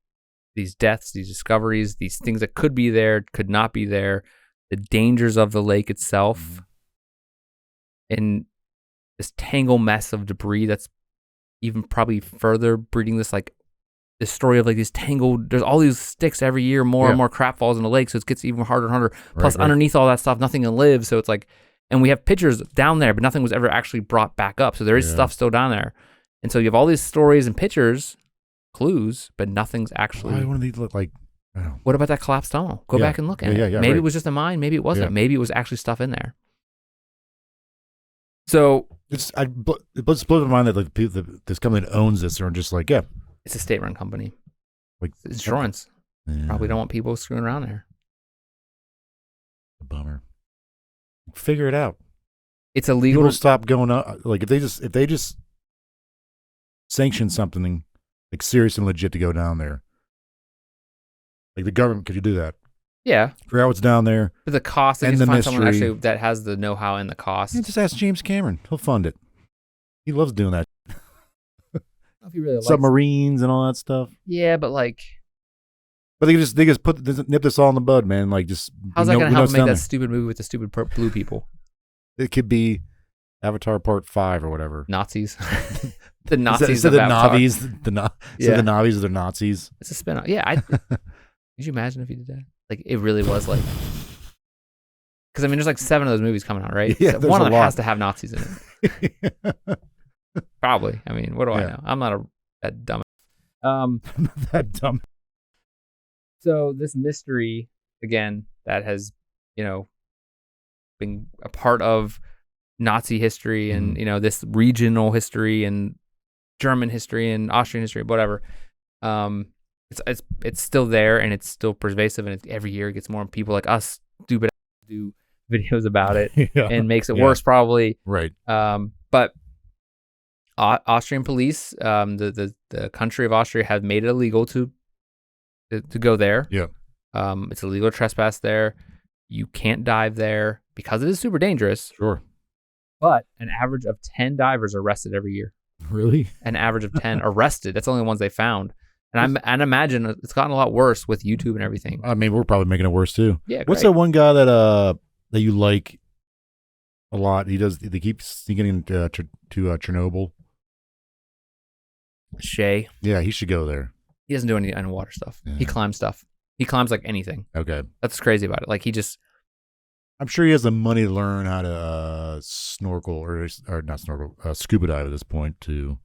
[SPEAKER 1] these deaths, these discoveries, these things that could be there, could not be there, the dangers of the lake itself, and this tangle mess of debris that's even probably further breeding this this story of these tangled, there's all these sticks every year, more and more crap falls in the lake, so it gets even harder and harder. Plus underneath all that stuff, nothing can live, so it's and we have pictures down there, but nothing was ever actually brought back up, so there is stuff still down there. And so you have all these stories and pictures, clues, but nothing's actually.
[SPEAKER 2] Why wouldn't these look like?
[SPEAKER 1] What about that collapsed tunnel? Go back and look at it. Maybe it was just a mine, maybe it wasn't. Maybe it was actually stuff in there. So
[SPEAKER 2] it blows my mind that this company that owns this are just
[SPEAKER 1] it's a state-run company. It's insurance. Probably don't want people screwing around there.
[SPEAKER 2] A bummer. Figure it out.
[SPEAKER 1] It's illegal.
[SPEAKER 2] People stop going up. If they just sanction something serious and legit to go down there. The government, could you do that?
[SPEAKER 1] Yeah.
[SPEAKER 2] Figure out what's down there.
[SPEAKER 1] But the cost,
[SPEAKER 2] and
[SPEAKER 1] just
[SPEAKER 2] the
[SPEAKER 1] find
[SPEAKER 2] mystery.
[SPEAKER 1] someone actually that has the know-how and the cost.
[SPEAKER 2] Just ask James Cameron. He'll fund it. He loves doing that.
[SPEAKER 1] If he really
[SPEAKER 2] submarines and all that stuff.
[SPEAKER 1] Yeah, but
[SPEAKER 2] But they just nip this all in the bud, man.
[SPEAKER 1] How's that gonna help make that stupid movie with the stupid blue people?
[SPEAKER 2] It could be Avatar Part 5 or whatever.
[SPEAKER 1] Nazis. The Nazis.
[SPEAKER 2] So the Navis. The Navis are the Nazis.
[SPEAKER 1] It's a spin-off. Yeah. Could you imagine if he did that? It really was because there's 7 of those movies coming out, right?
[SPEAKER 2] Yeah,
[SPEAKER 1] so one of them has to have Nazis in it. Probably. What do I know? I'm not that dumb.
[SPEAKER 2] That dumb.
[SPEAKER 1] So this mystery, again, that has, been a part of Nazi history and, this regional history and German history and Austrian history, whatever. It's still there and it's still pervasive, and every year it gets more people like us stupid do videos about it and makes it worse probably.
[SPEAKER 2] Right.
[SPEAKER 1] But Austrian police, the country of Austria, have made it illegal to go there.
[SPEAKER 2] Yeah.
[SPEAKER 1] It's illegal to trespass there. You can't dive there because it is super dangerous.
[SPEAKER 2] Sure.
[SPEAKER 1] But an average of 10 divers arrested every year.
[SPEAKER 2] Really?
[SPEAKER 1] An average of 10 arrested. That's the only ones they found. And I imagine it's gotten a lot worse with YouTube and everything.
[SPEAKER 2] We're probably making it worse too.
[SPEAKER 1] Yeah.
[SPEAKER 2] What's that one guy that you like? a lot. They keep sneaking into to Chernobyl.
[SPEAKER 1] Shay.
[SPEAKER 2] Yeah, he should go there.
[SPEAKER 1] He doesn't do any underwater stuff.
[SPEAKER 2] Yeah.
[SPEAKER 1] He climbs stuff. He climbs like anything.
[SPEAKER 2] Okay.
[SPEAKER 1] That's what's crazy about it. Like he just.
[SPEAKER 2] I'm sure he has the money to learn how to snorkel or not snorkel, scuba dive at this point too.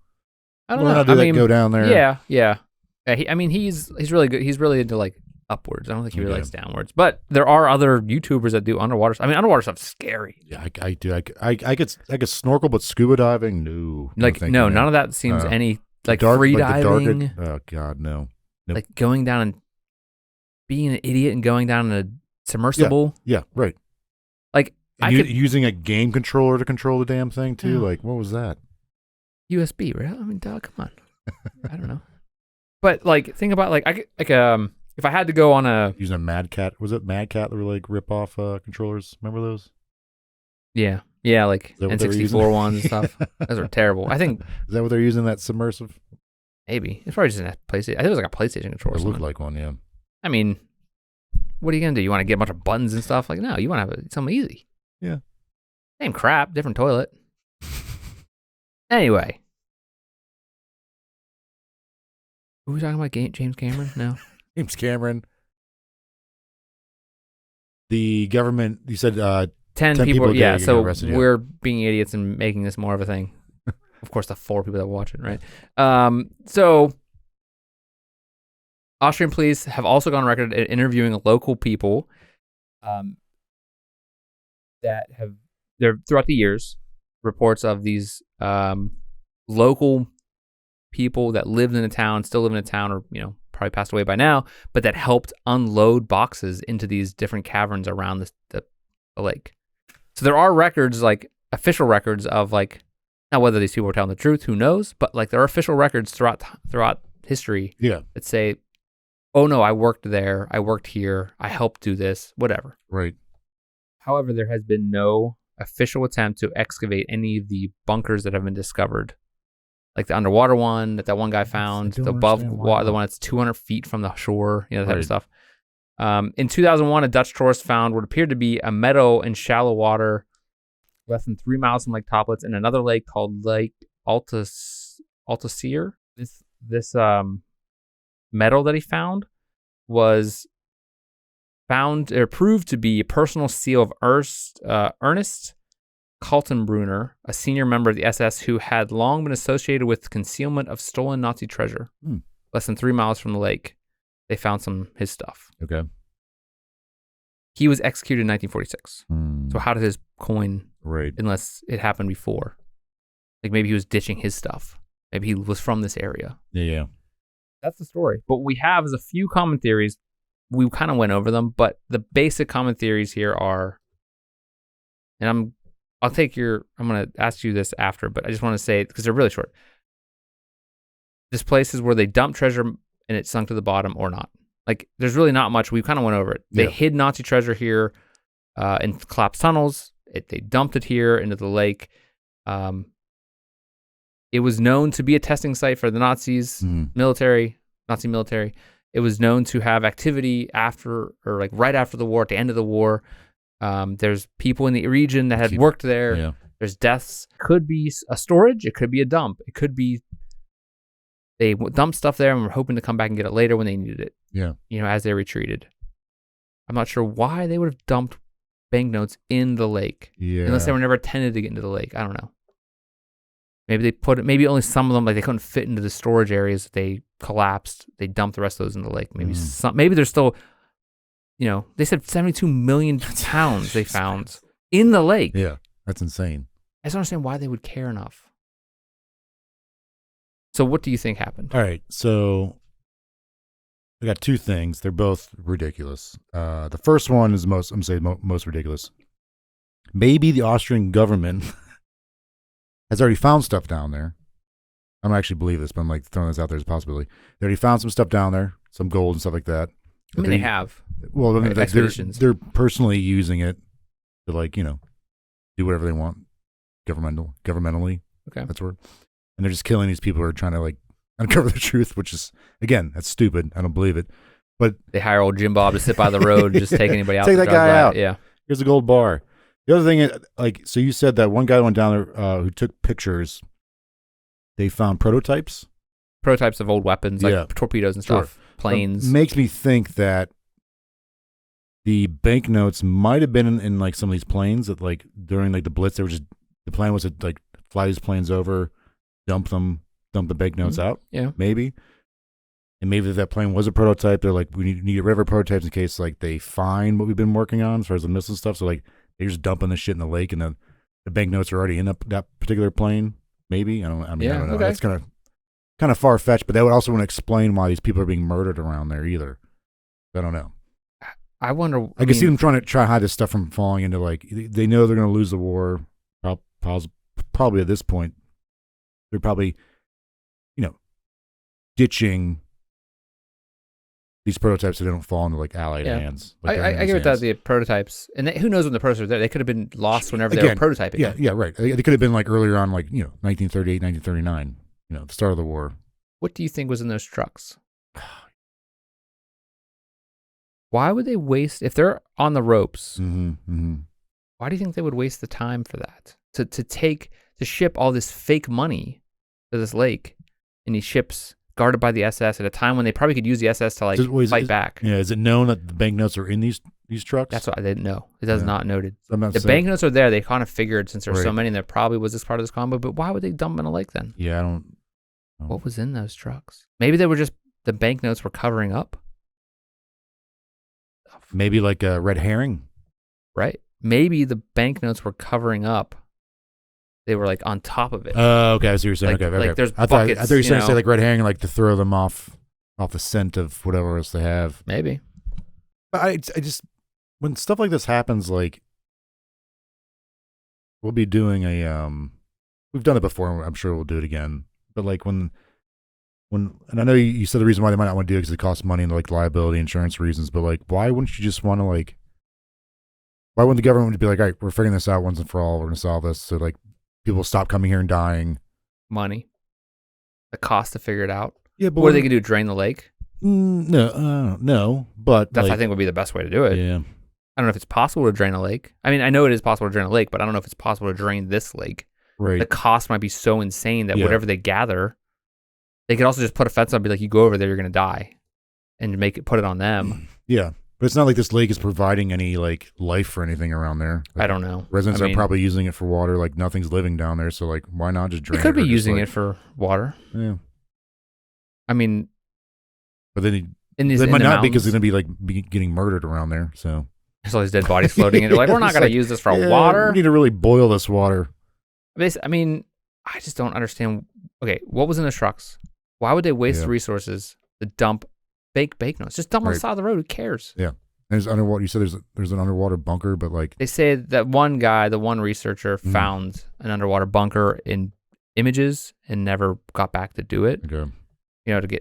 [SPEAKER 1] I don't know.
[SPEAKER 2] Go down there.
[SPEAKER 1] Yeah. He's really good. He's really into like upwards. I don't think he really likes downwards. But there are other YouTubers that do underwater. I mean, underwater stuff's scary.
[SPEAKER 2] Yeah, I do. I could snorkel, but scuba diving, no.
[SPEAKER 1] None of that seems any like free diving.
[SPEAKER 2] Oh God, no. Nope.
[SPEAKER 1] Like going down and being an idiot and going down in a submersible.
[SPEAKER 2] Yeah, right.
[SPEAKER 1] Like
[SPEAKER 2] using a game controller to control the damn thing too. Like what was that?
[SPEAKER 1] USB, right? I mean, dog, come on. I don't know. But like, think about if I had to go on
[SPEAKER 2] using a Mad Cat, was it Mad Cat that were like rip off controllers? Remember those?
[SPEAKER 1] Yeah, like N64 ones and stuff. Those are terrible. I think
[SPEAKER 2] is that what they're using, that submersive?
[SPEAKER 1] Maybe it's probably just a PlayStation. I think it was like a PlayStation controller.
[SPEAKER 2] It looked like one, yeah.
[SPEAKER 1] I mean, what are you gonna do? You want to get a bunch of buttons and stuff? Like, no, you want to have something easy.
[SPEAKER 2] Yeah.
[SPEAKER 1] Same crap, different toilet. Anyway. Who are we talking about? James Cameron? No.
[SPEAKER 2] James Cameron. The government, you said
[SPEAKER 1] 10 people. Yeah, so
[SPEAKER 2] arrested,
[SPEAKER 1] we're being idiots and making this more of a thing. Of course, the 4 people that watch it, right? So Austrian police have also gone on record at interviewing local people that have, throughout the years, reports of these local people that lived in a town, still live in a town, or probably passed away by now, but that helped unload boxes into these different caverns around the lake. So there are records, like official records of like, now whether these people were telling the truth, who knows? But like there are official records throughout history that say, oh no, I worked there, I worked here, I helped do this, whatever.
[SPEAKER 2] Right.
[SPEAKER 1] However, there has been no official attempt to excavate any of the bunkers that have been discovered. Like the underwater one that one guy found, the above water, the one that's 200 feet from the shore, that type of stuff. In 2001, a Dutch tourist found what appeared to be a meadow in shallow water less than 3 miles from Lake Toplitz in another lake called Lake Altaseer. This meadow that he found was proved to be a personal seal of Ernest Kaltenbrunner, a senior member of the SS who had long been associated with concealment of stolen Nazi treasure. Less than 3 miles from the lake, they found his stuff.
[SPEAKER 2] Okay.
[SPEAKER 1] He was executed in 1946. So how did his coin,
[SPEAKER 2] right,
[SPEAKER 1] unless it happened before? Like maybe he was ditching his stuff. Maybe he was from this area.
[SPEAKER 2] Yeah. That's
[SPEAKER 1] the story. But what we have is a few common theories. We kind of went over them, but the basic common theories here are, and I'm going to ask you this after, but I just want to say it because they're really short. This place is where they dump treasure and it sunk to the bottom or not. Like, there's really not much. We kind of went over it. They hid Nazi treasure here in collapsed tunnels. They dumped it here into the lake. It was known to be a testing site for the Nazis, Nazi military. It was known to have activity after, or like right after the war, at the end of the war. There's people in the region that had worked there.
[SPEAKER 2] Yeah.
[SPEAKER 1] There's deaths. Could be a storage. It could be a dump. It could be they dumped stuff there and were hoping to come back and get it later when they needed it.
[SPEAKER 2] Yeah.
[SPEAKER 1] As they retreated. I'm not sure why they would have dumped banknotes in the lake.
[SPEAKER 2] Yeah.
[SPEAKER 1] Unless they were never intended to get into the lake. I don't know. Maybe they maybe only some of them, like they couldn't fit into the storage areas. They collapsed. They dumped the rest of those in the lake. Maybe there's still, they said 72 million pounds they found in the lake.
[SPEAKER 2] Yeah, that's insane.
[SPEAKER 1] I just don't understand why they would care enough. So what do you think happened?
[SPEAKER 2] All right, so I got two things. They're both ridiculous. The first one is most ridiculous. Maybe the Austrian government has already found stuff down there. I don't actually believe this, but I'm like throwing this out there as a possibility. They already found some stuff down there, some gold and stuff like that.
[SPEAKER 1] I mean, they have.
[SPEAKER 2] Well,
[SPEAKER 1] right, expeditions.
[SPEAKER 2] They're personally using it to do whatever they want, governmentally.
[SPEAKER 1] Okay,
[SPEAKER 2] that's word. And they're just killing these people who are trying to uncover the truth, which is, again, that's stupid. I don't believe it. But
[SPEAKER 1] they hire old Jim Bob to sit by the road, just take anybody out.
[SPEAKER 2] Take that guy out.
[SPEAKER 1] Yeah.
[SPEAKER 2] Here's a gold bar. The other thing, like, so you said that one guy went down there who took pictures. They found prototypes
[SPEAKER 1] of old weapons, like torpedoes and stuff, planes.
[SPEAKER 2] It makes me think that the banknotes might have been in like some of these planes that, like, during like the Blitz, the plan was to like fly these planes over, dump the banknotes out.
[SPEAKER 1] Yeah,
[SPEAKER 2] maybe. And maybe that plane was a prototype. They're like, we need to get rid of our prototypes in case like they find what we've been working on as far as the missile stuff. So like they're just dumping this shit in the lake, and the banknotes are already in that particular plane. Maybe I don't know.
[SPEAKER 1] Okay.
[SPEAKER 2] That's kind of far fetched, but that would also want to explain why these people are being murdered around there either. I don't know.
[SPEAKER 1] I wonder.
[SPEAKER 2] I can see them trying to hide this stuff from falling into, like, they know they're going to lose the war. Probably at this point, they're probably, ditching these prototypes so they don't fall into like Allied hands. Like
[SPEAKER 1] I agree with that. The prototypes, and who knows when the prototypes were there? They could have been lost whenever they were prototyping.
[SPEAKER 2] Yeah, right. They could have been like earlier on, like 1938, 1939. The start of the war.
[SPEAKER 1] What do you think was in those trucks? Why would they waste if they're on the ropes? Why do you think they would waste the time for that? To ship all this fake money to this lake in these ships guarded by the SS at a time when they probably could use the SS to fight back.
[SPEAKER 2] Yeah, is it known that the banknotes are in these trucks?
[SPEAKER 1] That's what I didn't know. It does not noted. The banknotes are there. They kind of figured since there's so many, and there probably was this part of this combo. But why would they dump them in a lake then?
[SPEAKER 2] Yeah, I don't.
[SPEAKER 1] What was in those trucks? Maybe they were just the banknotes were covering up.
[SPEAKER 2] Maybe like a red herring.
[SPEAKER 1] Right. Maybe the banknotes were covering up. They were like on top of it.
[SPEAKER 2] Oh, okay. I see what you're saying.
[SPEAKER 1] Like,
[SPEAKER 2] okay.
[SPEAKER 1] Like there's
[SPEAKER 2] I
[SPEAKER 1] buckets,
[SPEAKER 2] thought you were saying say like red herring, like to throw them off the scent of whatever else they have.
[SPEAKER 1] Maybe.
[SPEAKER 2] But I just, when stuff like this happens, like, we'll be doing we've done it before, and I'm sure we'll do it again. But like when and I know you said the reason why they might not want to do it because it costs money and like liability insurance reasons, but like, why wouldn't you just want to why wouldn't the government be like, all right, we're figuring this out once and for all, we're going to solve this, so like people stop coming here and dying?
[SPEAKER 1] Money. The cost to figure it out.
[SPEAKER 2] Yeah, but
[SPEAKER 1] what are they going to do, drain the lake?
[SPEAKER 2] No, but
[SPEAKER 1] that's I think would be the best way to do it.
[SPEAKER 2] Yeah.
[SPEAKER 1] I don't know if it's possible to drain a lake. I mean, I know it is possible to drain a lake, but I don't know if it's possible to drain this lake.
[SPEAKER 2] Right.
[SPEAKER 1] The cost might be so insane that whatever they gather, they could also just put a fence up and be like, you go over there, you're going to die, and put it on them.
[SPEAKER 2] Yeah. But it's not like this lake is providing any like life for anything around there. Like,
[SPEAKER 1] I don't know.
[SPEAKER 2] Residents are probably using it for water. Like nothing's living down there, so like why not just drain it?
[SPEAKER 1] They could be using it for water.
[SPEAKER 2] Yeah.
[SPEAKER 1] I mean,
[SPEAKER 2] but then they might not because they're gonna be getting murdered around there. So
[SPEAKER 1] there's all these dead bodies floating in. They're like, we're not gonna use this for water.
[SPEAKER 2] We need to really boil this water.
[SPEAKER 1] I mean, I just don't understand. Okay, what was in the trucks? Why would they waste resources to dump fake banknotes? Just dump on the side of the road. Who cares?
[SPEAKER 2] Yeah. There's underwater. You said there's an underwater bunker, but like
[SPEAKER 1] they say that one guy, the one researcher, found an underwater bunker in images and never got back to do it.
[SPEAKER 2] Okay.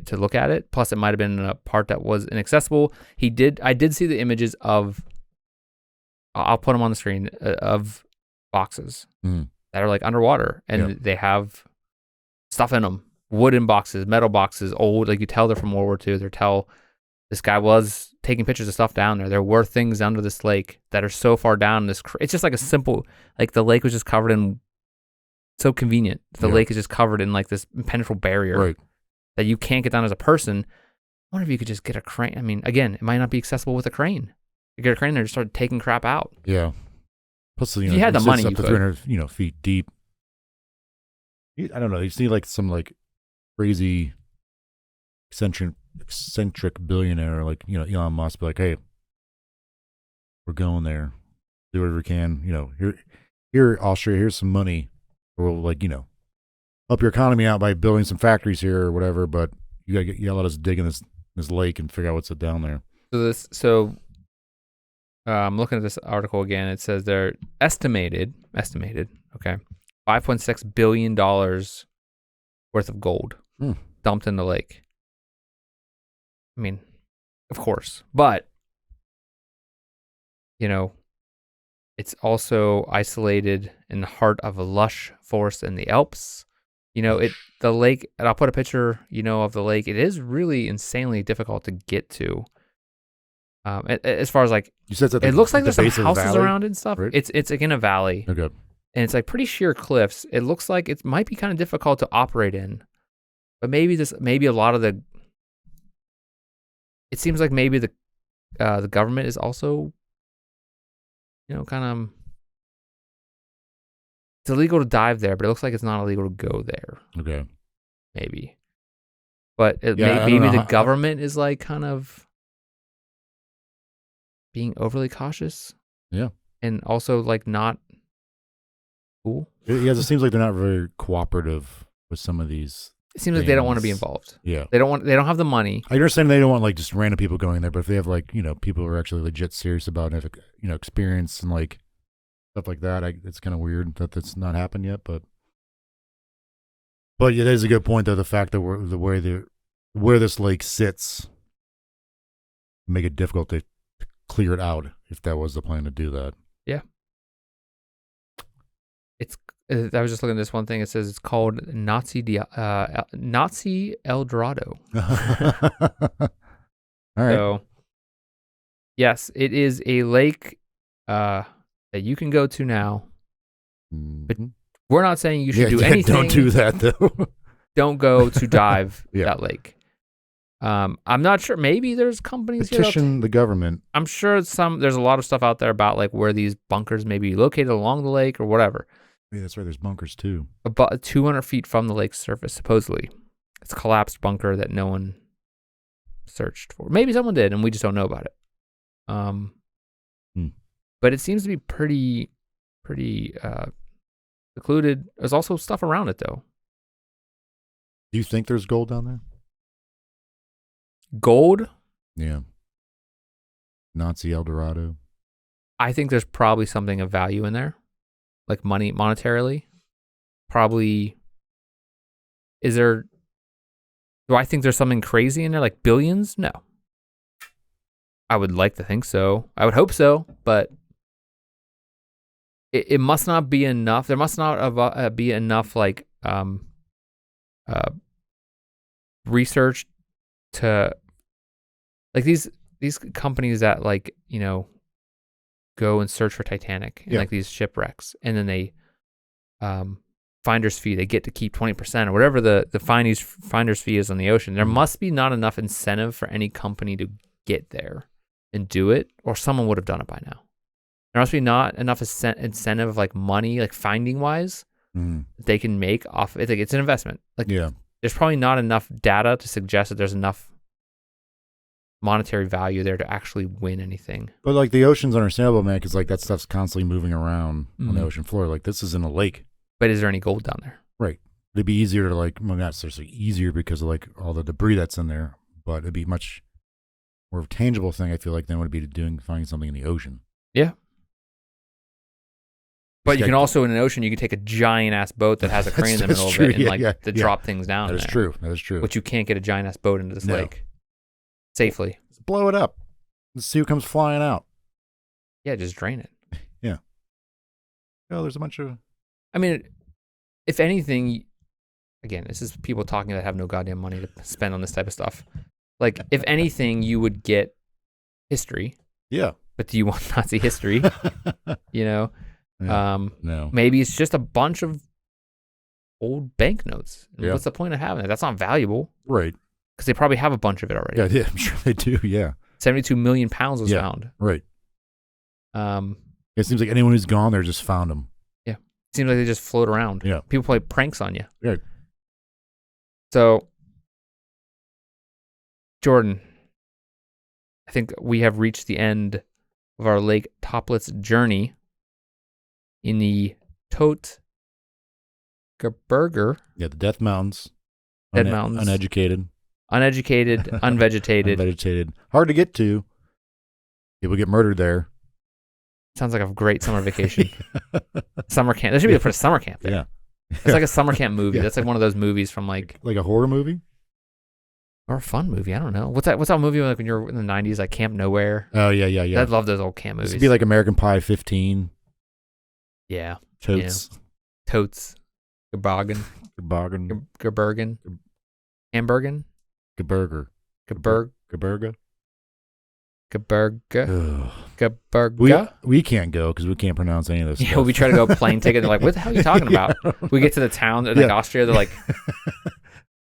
[SPEAKER 1] To look at it. Plus, it might have been in a part that was inaccessible. I did see the images of. I'll put them on the screen of boxes that are like underwater, and they have stuff in them. Wooden boxes, metal boxes, old, like you tell they're from World War II. This guy was taking pictures of stuff down there. There were things under this lake that are so far down it's just like a simple, like the lake was just covered in, so convenient. The lake is just covered in like this impenetrable barrier that you can't get down as a person. I wonder if you could just get a crane. I mean, again, it might not be accessible with a crane. You get a crane there, just start taking crap out.
[SPEAKER 2] Yeah. Plus,
[SPEAKER 1] if you had the money,
[SPEAKER 2] up to 300, feet deep. I don't know. You see like some like crazy eccentric billionaire like Elon Musk be like, hey, we're going there, do whatever we can, here Austria, here's some money, or we'll like help your economy out by building some factories here or whatever, but you gotta let us dig in this lake and figure out what's down there.
[SPEAKER 1] I'm looking at this article again. It says they're estimated okay, $5.6 billion worth of gold dumped in the lake. I mean, of course, but it's also isolated in the heart of a lush forest in the Alps. The lake, and I'll put a picture, of the lake. It is really insanely difficult to get to. As far as like,
[SPEAKER 2] you said
[SPEAKER 1] it looks like there's some houses around and stuff.
[SPEAKER 2] Right?
[SPEAKER 1] It's like in a valley.
[SPEAKER 2] Okay.
[SPEAKER 1] And it's like pretty sheer cliffs. It looks like it might be kind of difficult to operate in, but maybe a lot of the. It seems like maybe the government is also, kind of. It's illegal to dive there, but it looks like it's not illegal to go there.
[SPEAKER 2] Okay.
[SPEAKER 1] Maybe. But
[SPEAKER 2] maybe
[SPEAKER 1] the government is like kind of being overly cautious.
[SPEAKER 2] Yeah.
[SPEAKER 1] And also like not cool.
[SPEAKER 2] Yeah, it seems like they're not very cooperative with some of these.
[SPEAKER 1] It seems like they don't want to be involved.
[SPEAKER 2] Yeah.
[SPEAKER 1] They don't have the money.
[SPEAKER 2] I understand they don't want like just random people going there, but if they have like, people who are actually legit serious about it, experience and like stuff like that, it's kind of weird that that's not happened yet, but yeah, that is a good point though. The fact that where this lake sits make it difficult to clear it out if that was the plan to do that.
[SPEAKER 1] Yeah. I was just looking at this one thing. It says it's called Nazi El Dorado.
[SPEAKER 2] All right.
[SPEAKER 1] So, yes, it is a lake that you can go to now. But we're not saying you should do anything.
[SPEAKER 2] Don't do that though.
[SPEAKER 1] Don't go to dive that lake. I'm not sure. Maybe there's companies
[SPEAKER 2] petition the government.
[SPEAKER 1] I'm sure there's a lot of stuff out there about like where these bunkers may be located along the lake or whatever.
[SPEAKER 2] Yeah, that's right. There's bunkers too.
[SPEAKER 1] About 200 feet from the lake's surface, supposedly. It's a collapsed bunker that no one searched for. Maybe someone did, and we just don't know about it. But it seems to be pretty secluded. There's also stuff around it, though.
[SPEAKER 2] Do you think there's gold down there?
[SPEAKER 1] Gold?
[SPEAKER 2] Yeah. Nazi El Dorado.
[SPEAKER 1] I think there's probably something of value in there, like money, monetarily. Probably. Do I think there's something crazy in there, like billions? No. I would like to think so. I would hope so, but it must not be enough. There must not be enough like research to like these companies that like go and search for Titanic and like these shipwrecks, and then they finder's fee, they get to keep 20% or whatever the finder's fee is on the ocean. There must be not enough incentive for any company to get there and do it, or someone would have done it by now. There must be not enough incentive, like money, like finding wise, they can make off it. Like it's an investment. Like there's probably not enough data to suggest that there's enough monetary value there to actually win anything.
[SPEAKER 2] But like the ocean's understandable, man, because like that stuff's constantly moving around on the ocean floor. Like this is in a lake.
[SPEAKER 1] But is there any gold down there?
[SPEAKER 2] Right. It'd be easier to like, well, not necessarily easier because of like all the debris that's in there, but it'd be much more of a tangible thing, I feel like, than would it be finding something in the ocean.
[SPEAKER 1] Yeah. But you can also, in an ocean, you can take a giant ass boat that has a crane in the middle of it and drop things down.
[SPEAKER 2] That is true. That is true.
[SPEAKER 1] But you can't get a giant ass boat into this lake safely.
[SPEAKER 2] Let's blow it up. Let's see what comes flying out.
[SPEAKER 1] Yeah, just drain it.
[SPEAKER 2] Yeah. Oh, there's a bunch of...
[SPEAKER 1] I mean, if anything, again, this is people talking that have no goddamn money to spend on this type of stuff. Like, if anything, you would get history.
[SPEAKER 2] Yeah.
[SPEAKER 1] But do you want Nazi history?
[SPEAKER 2] No.
[SPEAKER 1] Maybe it's just a bunch of old banknotes.
[SPEAKER 2] Yeah.
[SPEAKER 1] What's the point of having it? That's not valuable.
[SPEAKER 2] Right.
[SPEAKER 1] Because they probably have a bunch of it already.
[SPEAKER 2] Yeah, I'm sure they do, yeah.
[SPEAKER 1] 72 million pounds was found.
[SPEAKER 2] Right. It seems like anyone who's gone there just found them.
[SPEAKER 1] Yeah. It seems like they just float around.
[SPEAKER 2] Yeah.
[SPEAKER 1] People play pranks on you.
[SPEAKER 2] Right.
[SPEAKER 1] So, Jordan, I think we have reached the end of our Lake Toplitz journey in the Totes Gebirge.
[SPEAKER 2] Yeah, the Death Mountains.
[SPEAKER 1] Mountains.
[SPEAKER 2] Uneducated,
[SPEAKER 1] unvegetated.
[SPEAKER 2] Unvegetated. Hard to get to. People get murdered there.
[SPEAKER 1] Sounds like a great summer vacation. Summer camp. There should be a summer camp there.
[SPEAKER 2] Yeah.
[SPEAKER 1] It's like a summer camp movie. That's like one of those movies from like
[SPEAKER 2] a horror movie?
[SPEAKER 1] Or a fun movie. I don't know. What's that movie like when you're in the 90s, like Camp Nowhere?
[SPEAKER 2] Oh, yeah.
[SPEAKER 1] I love those old camp movies.
[SPEAKER 2] This would be like American Pie 15.
[SPEAKER 1] Yeah.
[SPEAKER 2] Totes.
[SPEAKER 1] Yeah. Totes. Gebirge. Hamburgen.
[SPEAKER 2] Gebirge.
[SPEAKER 1] Gebirge. Gebirge.
[SPEAKER 2] Ugh.
[SPEAKER 1] Gebirge.
[SPEAKER 2] We can't go because we can't pronounce any of this.
[SPEAKER 1] Yeah,
[SPEAKER 2] stuff.
[SPEAKER 1] we try to go plane ticket. They're like, "What the hell are you talking about?" We get to the town in like Austria. They're like,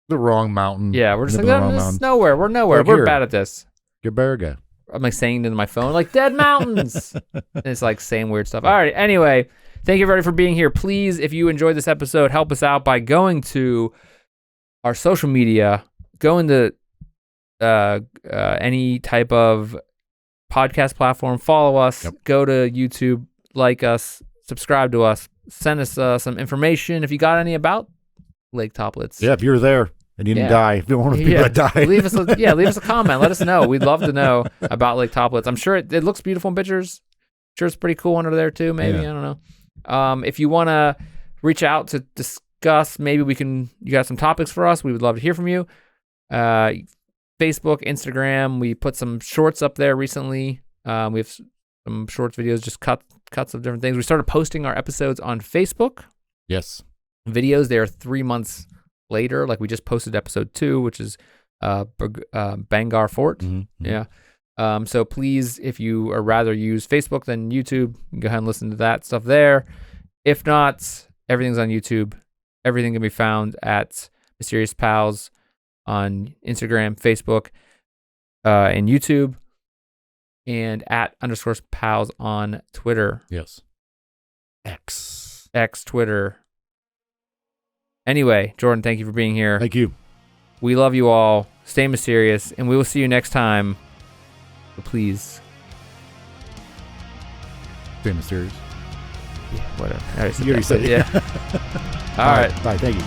[SPEAKER 2] the wrong mountain.
[SPEAKER 1] "Yeah, we're just like,
[SPEAKER 2] Middle of
[SPEAKER 1] no,
[SPEAKER 2] the
[SPEAKER 1] this is
[SPEAKER 2] mountain.
[SPEAKER 1] nowhere. We're nowhere.
[SPEAKER 2] Like
[SPEAKER 1] We're
[SPEAKER 2] here.
[SPEAKER 1] bad at this."
[SPEAKER 2] Gebirge.
[SPEAKER 1] I'm like saying into my phone, like dead mountains. And it's like saying weird stuff. All right. Anyway, thank you everybody for being here. Please, if you enjoyed this episode, help us out by going to our social media, go into any type of podcast platform, follow us, go to YouTube, like us, subscribe to us, send us some information if you got any about Lake Toplitz.
[SPEAKER 2] Yeah, if you're there and you didn't die, if you're one of the people that died.
[SPEAKER 1] leave us a comment. Let us know. We'd love to know about Lake Toplitz. I'm sure it looks beautiful in pictures. Sure, it's pretty cool under there too. Maybe I don't know. If you want to reach out to discuss, maybe you got some topics for us. We would love to hear from you. Facebook, Instagram. We put some shorts up there recently. We have some shorts videos, just cuts of different things. We started posting our episodes on Facebook.
[SPEAKER 2] Yes.
[SPEAKER 1] Videos. They are 3 months later. Like we just posted episode 2, which is Bangar Fort.
[SPEAKER 2] Mm-hmm.
[SPEAKER 1] Yeah. So please, if you are rather use Facebook than YouTube, you can go ahead and listen to that stuff there. If not, everything's on YouTube. Everything can be found at Mysterious Pals on Instagram, Facebook, and YouTube, and at _pals on Twitter.
[SPEAKER 2] Yes. X
[SPEAKER 1] Twitter. Anyway, Jordan, thank you for being here.
[SPEAKER 2] Thank you.
[SPEAKER 1] We love you all. Stay mysterious, and we will see you next time. But please.
[SPEAKER 2] Stay mysterious.
[SPEAKER 1] Yeah, whatever.
[SPEAKER 2] You already said it.
[SPEAKER 1] Yeah. All right.
[SPEAKER 2] Bye. Thank you.